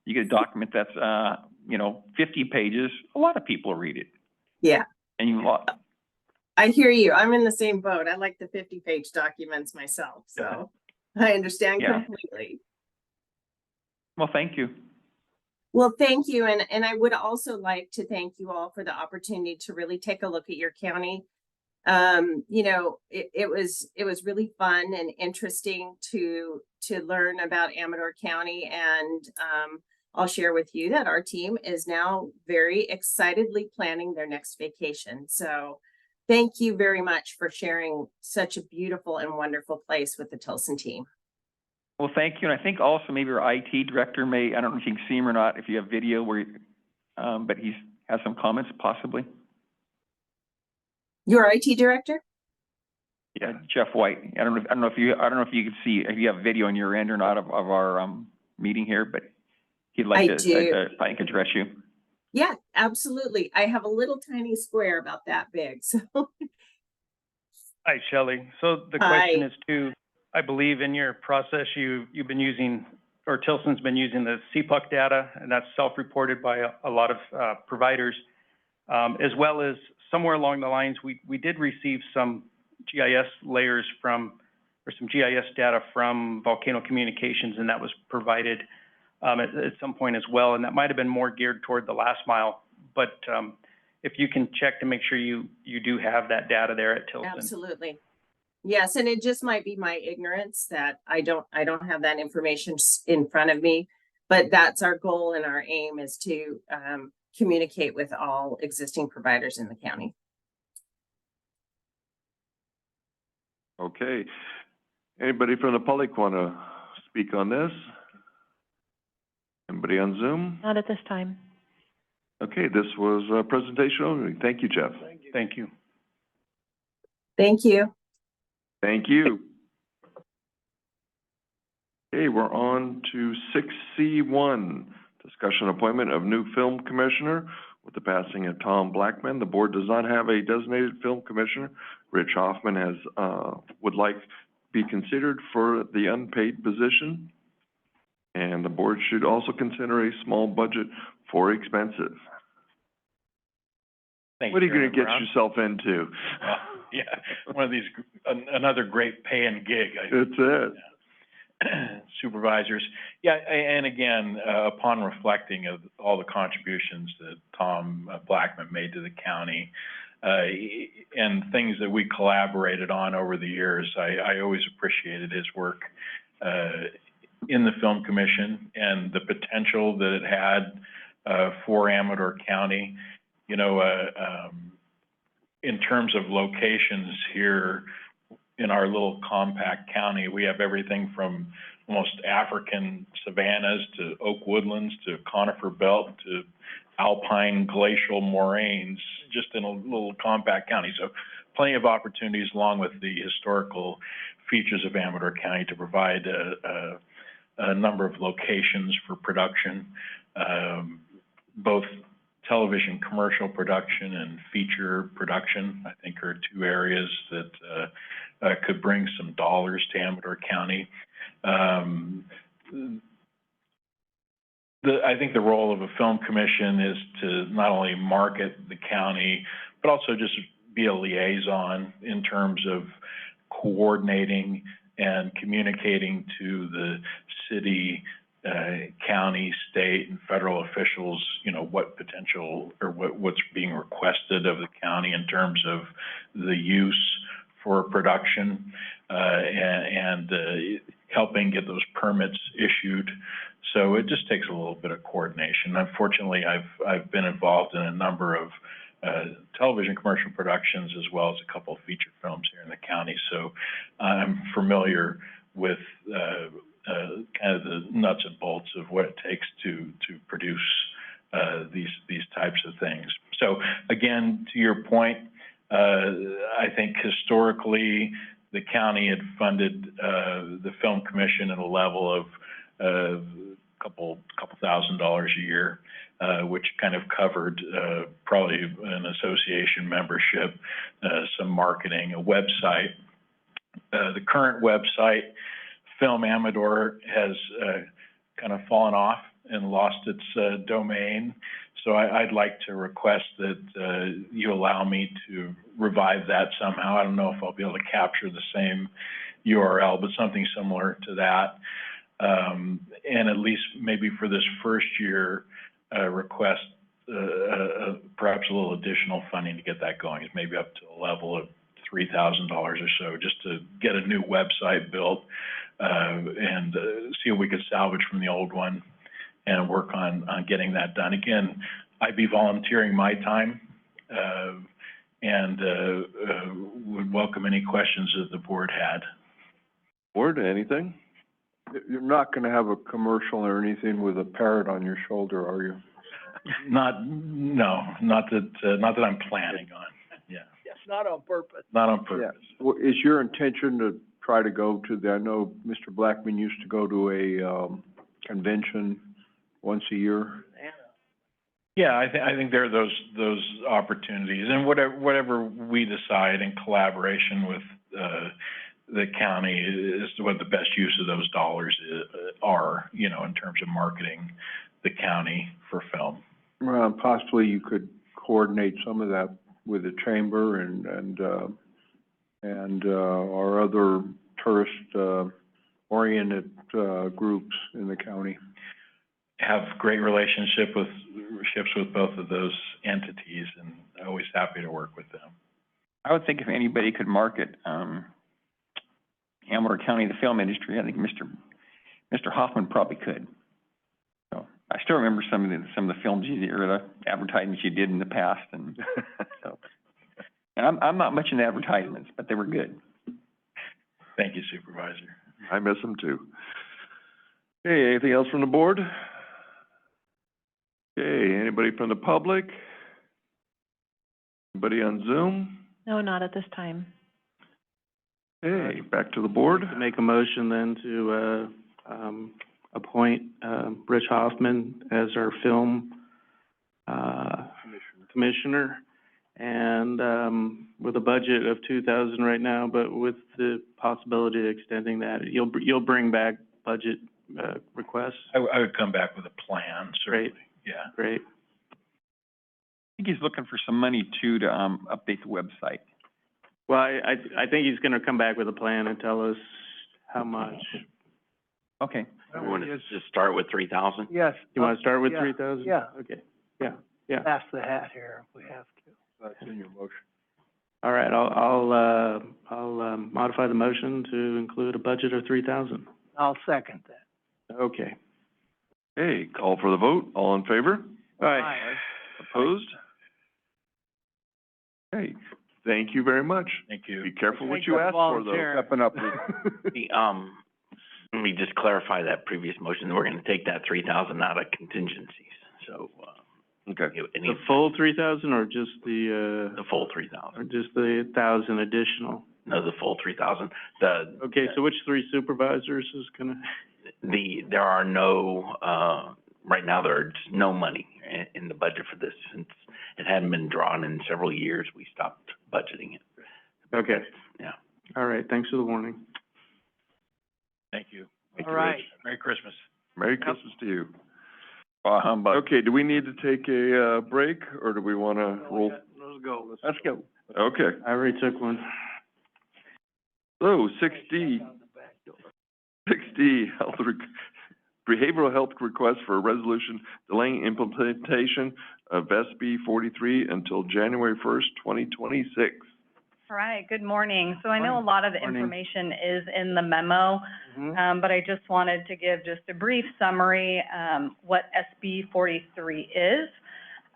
You get a document that's, 50 pages, a lot of people read it. Yeah. And I hear you. I'm in the same boat. I like the 50-page documents myself, so I understand completely. Well, thank you. Well, thank you. And I would also like to thank you all for the opportunity to really take a look at your county. It was really fun and interesting to learn about Amador County, and I'll share with you that our team is now very excitedly planning their next vacation. So thank you very much for sharing such a beautiful and wonderful place with the Tilson team. Well, thank you. And I think also maybe our IT director I don't know if you can see him or not, if you have video where, but he has some comments possibly. Your IT director? Yeah, Jeff White. I don't know if you can see, if you have video on your end or not of our meeting here, but he'd like to address you. Yeah, absolutely. I have a little tiny square about that big, so. Hi, Shelley. So the question is I believe in your process, you've been using, or Tilson's been using the CPUC data, and that's self-reported by a lot of providers, as well as somewhere along the lines, we did receive some GIS layers or some GIS data from Volcano Communications, and that was provided at some point as well, and that might have been more geared toward the last mile. But if you can check to make sure you do have that data there at Tilson. Absolutely. Yes, and it just might be my ignorance that I don't have that information in front of me, but that's our goal, and our aim is to communicate with all existing providers in the county. Okay. Anybody from the public want to speak on this? Anybody on Zoom? Not at this time. Okay, this was a presentation only. Thank you, Jeff. Thank you. Thank you. Thank you. Okay, we're on to 6C1, discussion appointment of new film commissioner. With the passing of Tom Blackman, the board does not have a designated film commissioner. Rich Hoffman would like to be considered for the unpaid position. And the board should also consider a small budget for expenses. Thanks, What are you going to get Brown. yourself into? Yeah, one of these, another great paying gig. That's it. Supervisors. Yeah, and again, upon reflecting of all the contributions that Tom Blackman made to the county, and things that we collaborated on over the years, I always appreciated his work in the Film Commission and the potential that it had for Amador County. In terms of locations here in our little compact county, we have everything from almost African savannas to oak woodlands to conifer belt to alpine glacial moraines, just in a little compact county. So plenty of opportunities along with the historical features of Amador County to provide a number of locations for production, both television commercial production and feature production, I think, are two areas that could bring some dollars to Amador County. I think the role of a film commission is to not only market the county, but also just be a liaison in terms of coordinating and communicating to the city, county, state, and federal officials, what potential or what's being requested of the county in terms of the use for production, and helping get those permits issued So it just takes a little bit of coordination. Unfortunately, I've been involved in a number of television commercial productions as well as a couple of feature films here in the county. So I'm familiar with kind of the nuts and bolts of what it takes to produce these types of things. So again, to your point, I think historically the county had funded the film commission at a level of couple $1,000s a year, which kind of covered probably an association membership, some marketing, a website. The current website, Film Amador, has kind of fallen off and lost its domain. So I'd like to request that you allow me to revive that somehow. I don't know if I'll be able to capture the same URL, but something similar to that. And at least maybe for this first year, request perhaps a little additional funding to get that going. It's maybe up to a level of $3,000 or so, just to get a new website built and see what we could salvage from the old one and work on getting that done. Again, I'd be volunteering my time and would welcome any questions that the board had. Board, anything? You're not gonna have a commercial or anything with a parrot on your shoulder, are you? Not that I'm planning on. Yeah. Yes, not on purpose. Not on purpose. Yeah. Well, is your intention to try to go to I know Mr. Blackman used to go to a convention once a year? Yeah, I think there are those opportunities, and whatever we decide in collaboration with the county as to what the best use of those dollars are, you know, in terms of marketing the county for film. Well, possibly you could coordinate some of that with the chamber and our other tourist oriented groups in the county. Have great relationships with both of those entities, and always happy to work with them. I would think if anybody could market Amador County, the film industry, I think Mr. Hoffman probably could. So I still remember some of the films or the advertisements you did in the past, and so. And I'm not much into advertisements, but they were good. Thank you, Supervisor. I miss them too. Okay, anything else from the board? Okay, anybody from the public? Anybody on Zoom? No, not at this time. Okay, back to the board. To make a motion then to appoint Rich Hoffman as our film commissioner, and with a budget of $2,000 right now, but with the possibility of extending that. You'll bring back budget requests? I would come back with a plan, certainly. Great. Yeah. Great. I think he's looking for some money too to update the website. Well, I think he's gonna come back with a plan and tell us how much. Okay. You want to just start with 3,000? Yes. You wanna start with Yeah. 3,000? Yeah. Okay, yeah. Pass the hat here if we have to. That's in your motion. All right, I'll modify the motion to include a budget of 3,000. I'll second that. Okay. Okay, call for the vote. All in favor? Aye. Opposed? Okay, thank you very much. Thank you. Be careful what Thank you you, ask for, though. volunteer. Stepping up. Let me just clarify that previous motion. We're gonna take that 3,000 out of contingencies, so, Okay. The full 3,000 or just the full 3,000. or just the 1,000 additional? No, the full 3,000. Okay, so which three supervisors is gonna? There are no, right now, there's no money in the budget for this. Since it hadn't been drawn in several years, we stopped budgeting it. Okay. Yeah. All right, thanks for the warning. Thank you. All right. Merry Christmas. Merry Christmas to you. Okay, do we need to take a, break, or do we wanna roll? Let's go. Let's go. Okay, I already took one. so 6D, behavioral health request for a resolution delaying implementation of SB 43 until January 1st, 2026. All right, good morning. So I know a lot of the information is in the memo, but I just wanted to give just a brief summary, what SB 43 is.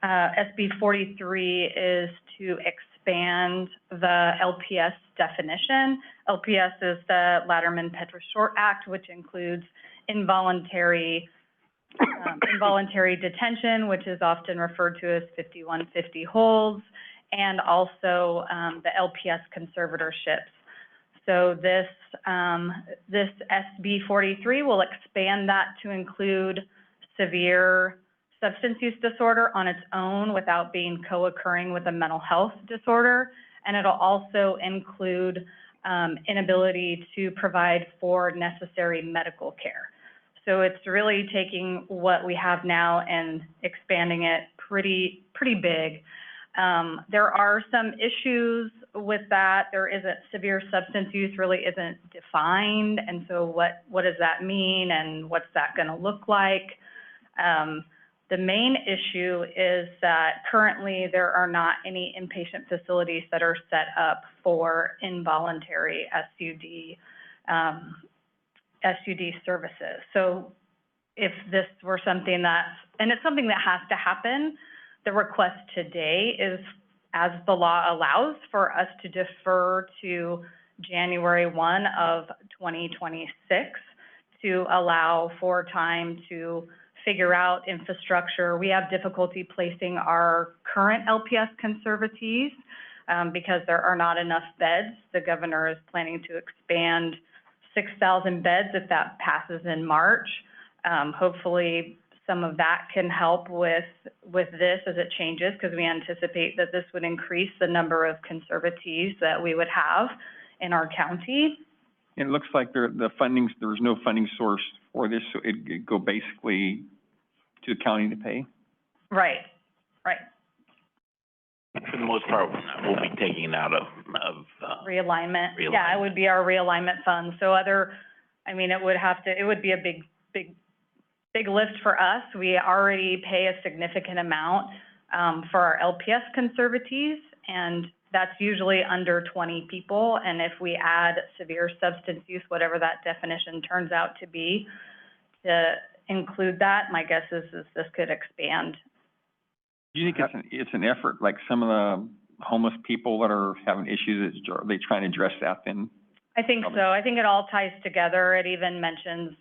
SB 43 is to expand the LPS definition. LPS is the Latterman-Petra-Short Act, which includes involuntary detention, which is often referred to as 5150 holds, and also the LPS conservatorships. So this SB 43 will expand that to include severe substance use disorder on its own without being co-occurring with a mental health disorder. And it'll also include inability to provide for necessary medical care. So it's really taking what we have now and expanding it pretty big. There are some issues with that. There isn't, severe substance use really isn't defined. And so what does that mean and what's that gonna look like? The main issue is that currently there are not any inpatient facilities that are set up for involuntary SUD services. So if this were something and it's something that has to happen, the request today is, as the law allows, for us to defer to January 1 of 2026 to allow for time to figure out infrastructure. We have difficulty placing our current LPS conservatees because there are not enough beds. The governor is planning to expand 6,000 beds if that passes in March. Hopefully some of that can help with this as it changes, because we anticipate that this would increase the number of conservatees that we would have in our county. It looks like there was no funding source for this, so it'd go basically to the county to pay? Right. For the most part, we'll be taking it out of Realignment. Yeah, it would be our realignment fund. So it would be a big lift for us. We already pay a significant amount for our LPS conservatees, and that's usually under 20 people. And if we add severe substance use, whatever that definition turns out to be, to include that, my guess is this could expand. Do you think it's an effort, like some of the homeless people that are having issues, are they trying to address that then? I think so. I think it all ties together. It even mentions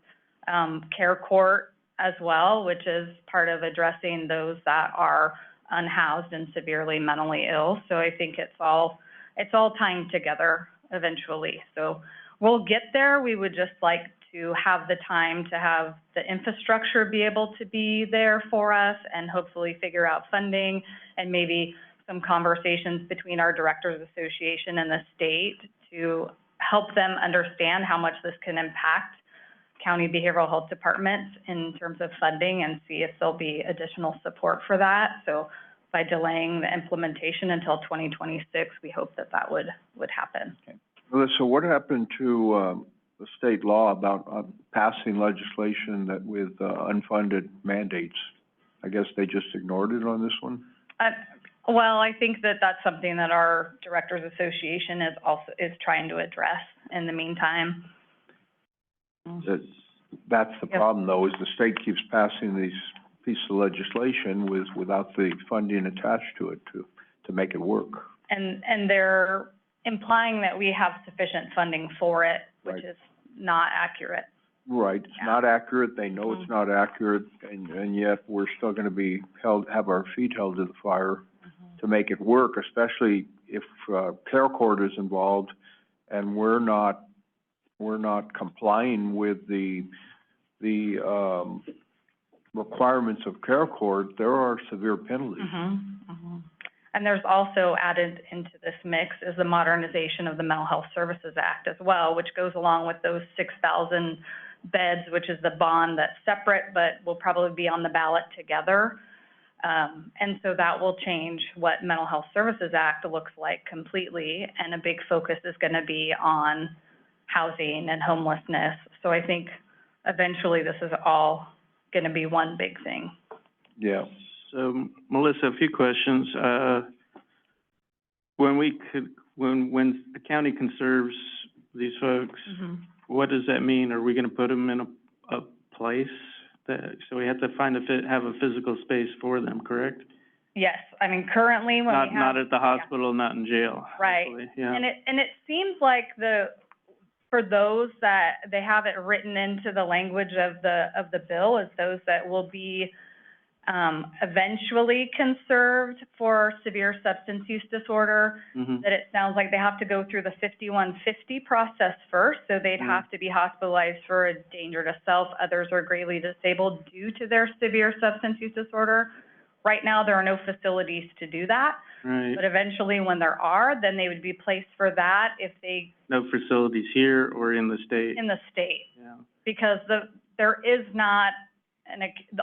care court as well, which is part of addressing those that are unhoused and severely mentally ill. So I think it's all tying together eventually. So we'll get there. We would just like to have the time to have the infrastructure be able to be there for us, and hopefully figure out funding and maybe some conversations between our Directors Association and the state to help them understand how much this can impact county behavioral health departments in terms of funding, and see if there'll be additional support for that. So by delaying the implementation until 2026, we hope that would happen. Okay. Melissa, what happened to the state law about passing legislation that with unfunded mandates? I guess they just ignored it on this one? Well, I think that's something that our Directors Association is trying to address in the meantime. That's the problem, though, is the state keeps passing these pieces of legislation without the funding attached to it to make it work. And they're implying that we have sufficient funding for it, which is not accurate. Right, it's not accurate. They know it's not accurate, and yet we're still going to have our feet held to the fire to make it work, especially if care court is involved and we're not complying with the requirements of care court. There are severe penalties. And there's also added into this mix is the modernization of the Mental Health Services Act as well, which goes along with those 6,000 beds, which is the bond that's separate, but will probably be on the ballot together. And so that will change what Mental Health Services Act looks like completely, and a big focus is going to be on housing and homelessness. So I think eventually this is all going to be one big thing. Yeah. So, Melissa, a few questions. when the county conserves these folks, what does that mean? Are we gonna put them in a place that, so we have to have a physical space for them, correct? Yes, I mean, currently when we have. Not at the hospital, not in jail. Right. hopefully, yeah. And it seems like for those that they have it written into the language of the bill as those that will be eventually conserved for severe substance use disorder, that it sounds like they have to go through the 5150 process first, so they'd have to be hospitalized for a danger to self, others, or greatly disabled due to their severe substance use disorder. Right now, there are no facilities to do that. Right. But eventually, when there are, then they would be placed for that if they. No facilities here or in the state? In the state. Yeah. Because there is not,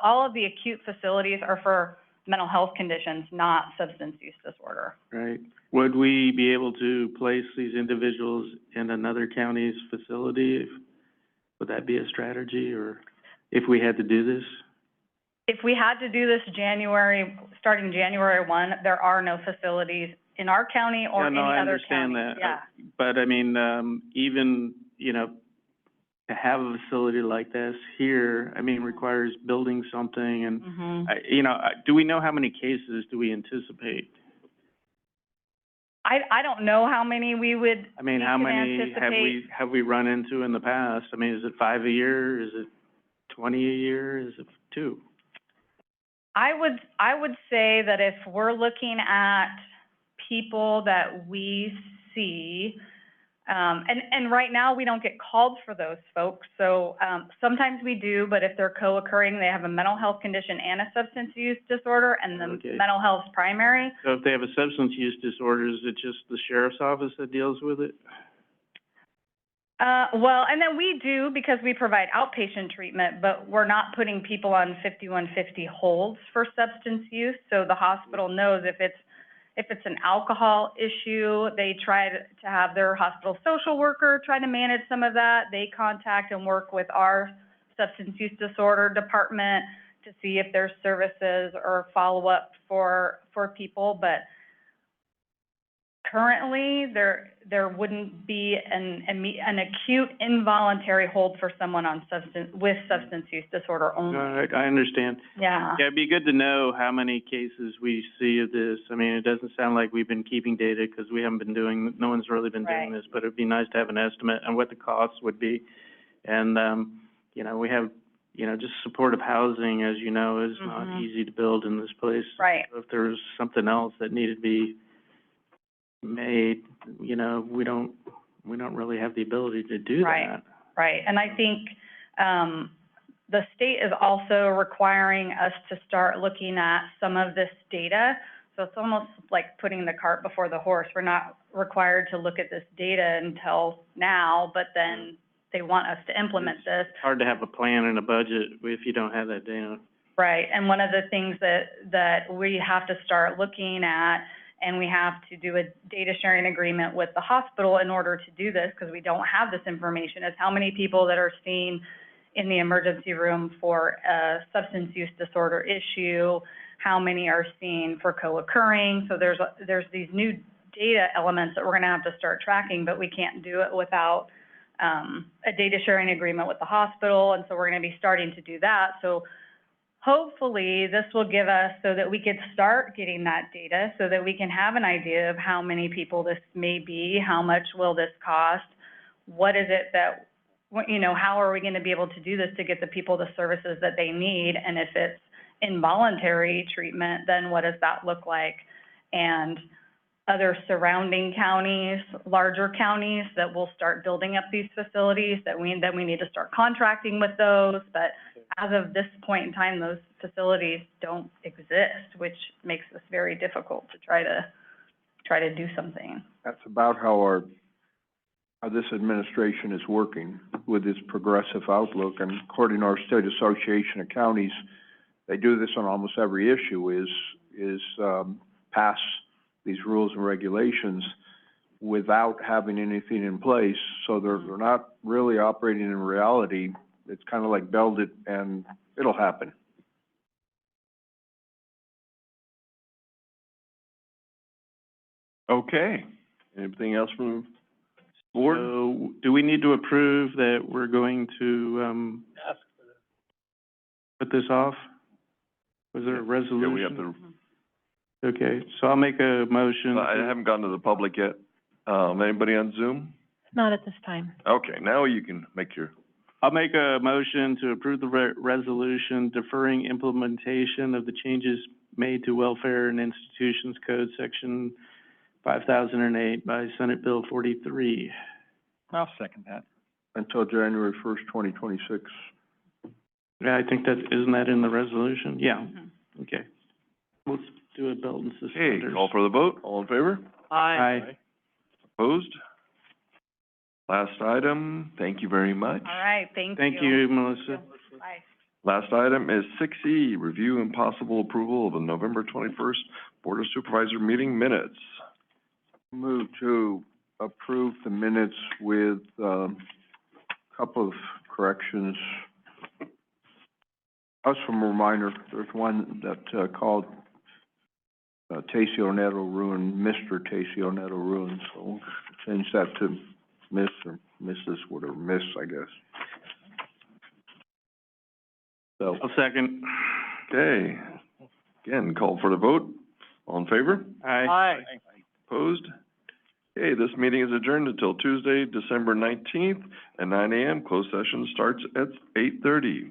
all of the acute facilities are for mental health conditions, not substance use disorder. Right. Would we be able to place these individuals in another county's facility? Would that be a strategy, or if we had to do this? If we had to do this starting January 1, there are no facilities in our county or any other county. I understand that. Yeah. But I mean, even, to have a facility like this here, I mean, requires building something and, do we know how many cases do we anticipate? I don't know how many we would. I mean, how many have we run into in the past? I mean, is it 5 a year? Is it 20 a year? Is it 2? I would say that if we're looking at people that we see, and right now we don't get called for those folks. So sometimes we do, but if they're co-occurring, they have a mental health condition and a substance use disorder, and the mental health is primary. So if they have a substance use disorder, is it just the sheriff's office that deals with it? Well, and then we do, because we provide outpatient treatment, but we're not putting people on 5150 holds for substance use. So the hospital knows if it's an alcohol issue, they try to have their hospital social worker try to manage some of that. They contact and work with our substance use disorder department to see if there's services or follow-up for people. But currently, there wouldn't be an acute involuntary hold for someone on with substance use disorder only. All right, I understand. Yeah. Yeah, it'd be good to know how many cases we see of this. I mean, it doesn't sound like we've been keeping data because we haven't been no one's really been doing this, but it'd be nice to have an estimate on what the costs would be. And, we have, just supportive housing, as you know, is not easy to build in this place. Right. So if there's something else that needed to be made, we don't really have the ability to do that. Right. And I think the state is also requiring us to start looking at some of this data. So it's almost like putting the cart before the horse. We're not required to look at this data until now, but then they want us to implement this. It's hard to have a plan and a budget if you don't have that data. Right. And one of the things that we have to start looking at, and we have to do a data sharing agreement with the hospital in order to do this, because we don't have this information, is how many people that are seen in the emergency room for a substance use disorder issue, how many are seen for co-occurring. So there's these new data elements that we're going to have to start tracking, but we can't do it without a data sharing agreement with the hospital, and so we're going to be starting to do that. So hopefully this will give us, so that we could start getting that data, so that we can have an idea of how many people this may be, how much will this cost, what is it that, how are we going to be able to do this to get the people the services that they need, and if it's involuntary treatment, then what does that look like? And other surrounding counties, larger counties that will start building up these facilities, then we need to start contracting with those. But as of this point in time, those facilities don't exist, which makes this very difficult to try to do something. That's about how this administration is working with this progressive outlook. And according to our State Association of Counties, they do this on almost every issue, is pass these rules and regulations without having anything in place. So they're not really operating in reality. It's kind of like build it and it'll happen. Okay. Anything else from the board? So, do we need to approve that we're going to, put this off? Was there a resolution? Yeah, we have to, Okay, so I'll make a motion. I haven't gone to the public yet. Anybody on Zoom? Not at this time. Okay, now you can make your, I'll make a motion to approve the resolution deferring implementation of the changes made to Welfare and Institutions Code, Section 5008 by Senate Bill 43. I'll second that. Until January 1st, 2026. Yeah, I think that, isn't that in the resolution? Yeah, okay. Let's do a belt and okay, suspenders. call for the vote. All in favor? Aye. Opposed? Last item, thank you very much. All right, thank you. Thank you, Melissa. Bye. Last item is 6E, review and possible approval of the November 21st Board of Supervisor meeting minutes. Move to approve the minutes with, couple of corrections. Just from a reminder, there's one that, called, Tacio Neto Ruin, Mr. Tacio Neto Ruin, so we'll change that to Miss or Mrs., whatever, Miss, I guess. So, I'll second. Okay, again, call for the vote. All in favor? Aye. Opposed? Okay, this meeting is adjourned until Tuesday, December 19th at 9 a.m. Closed session starts at 8:30.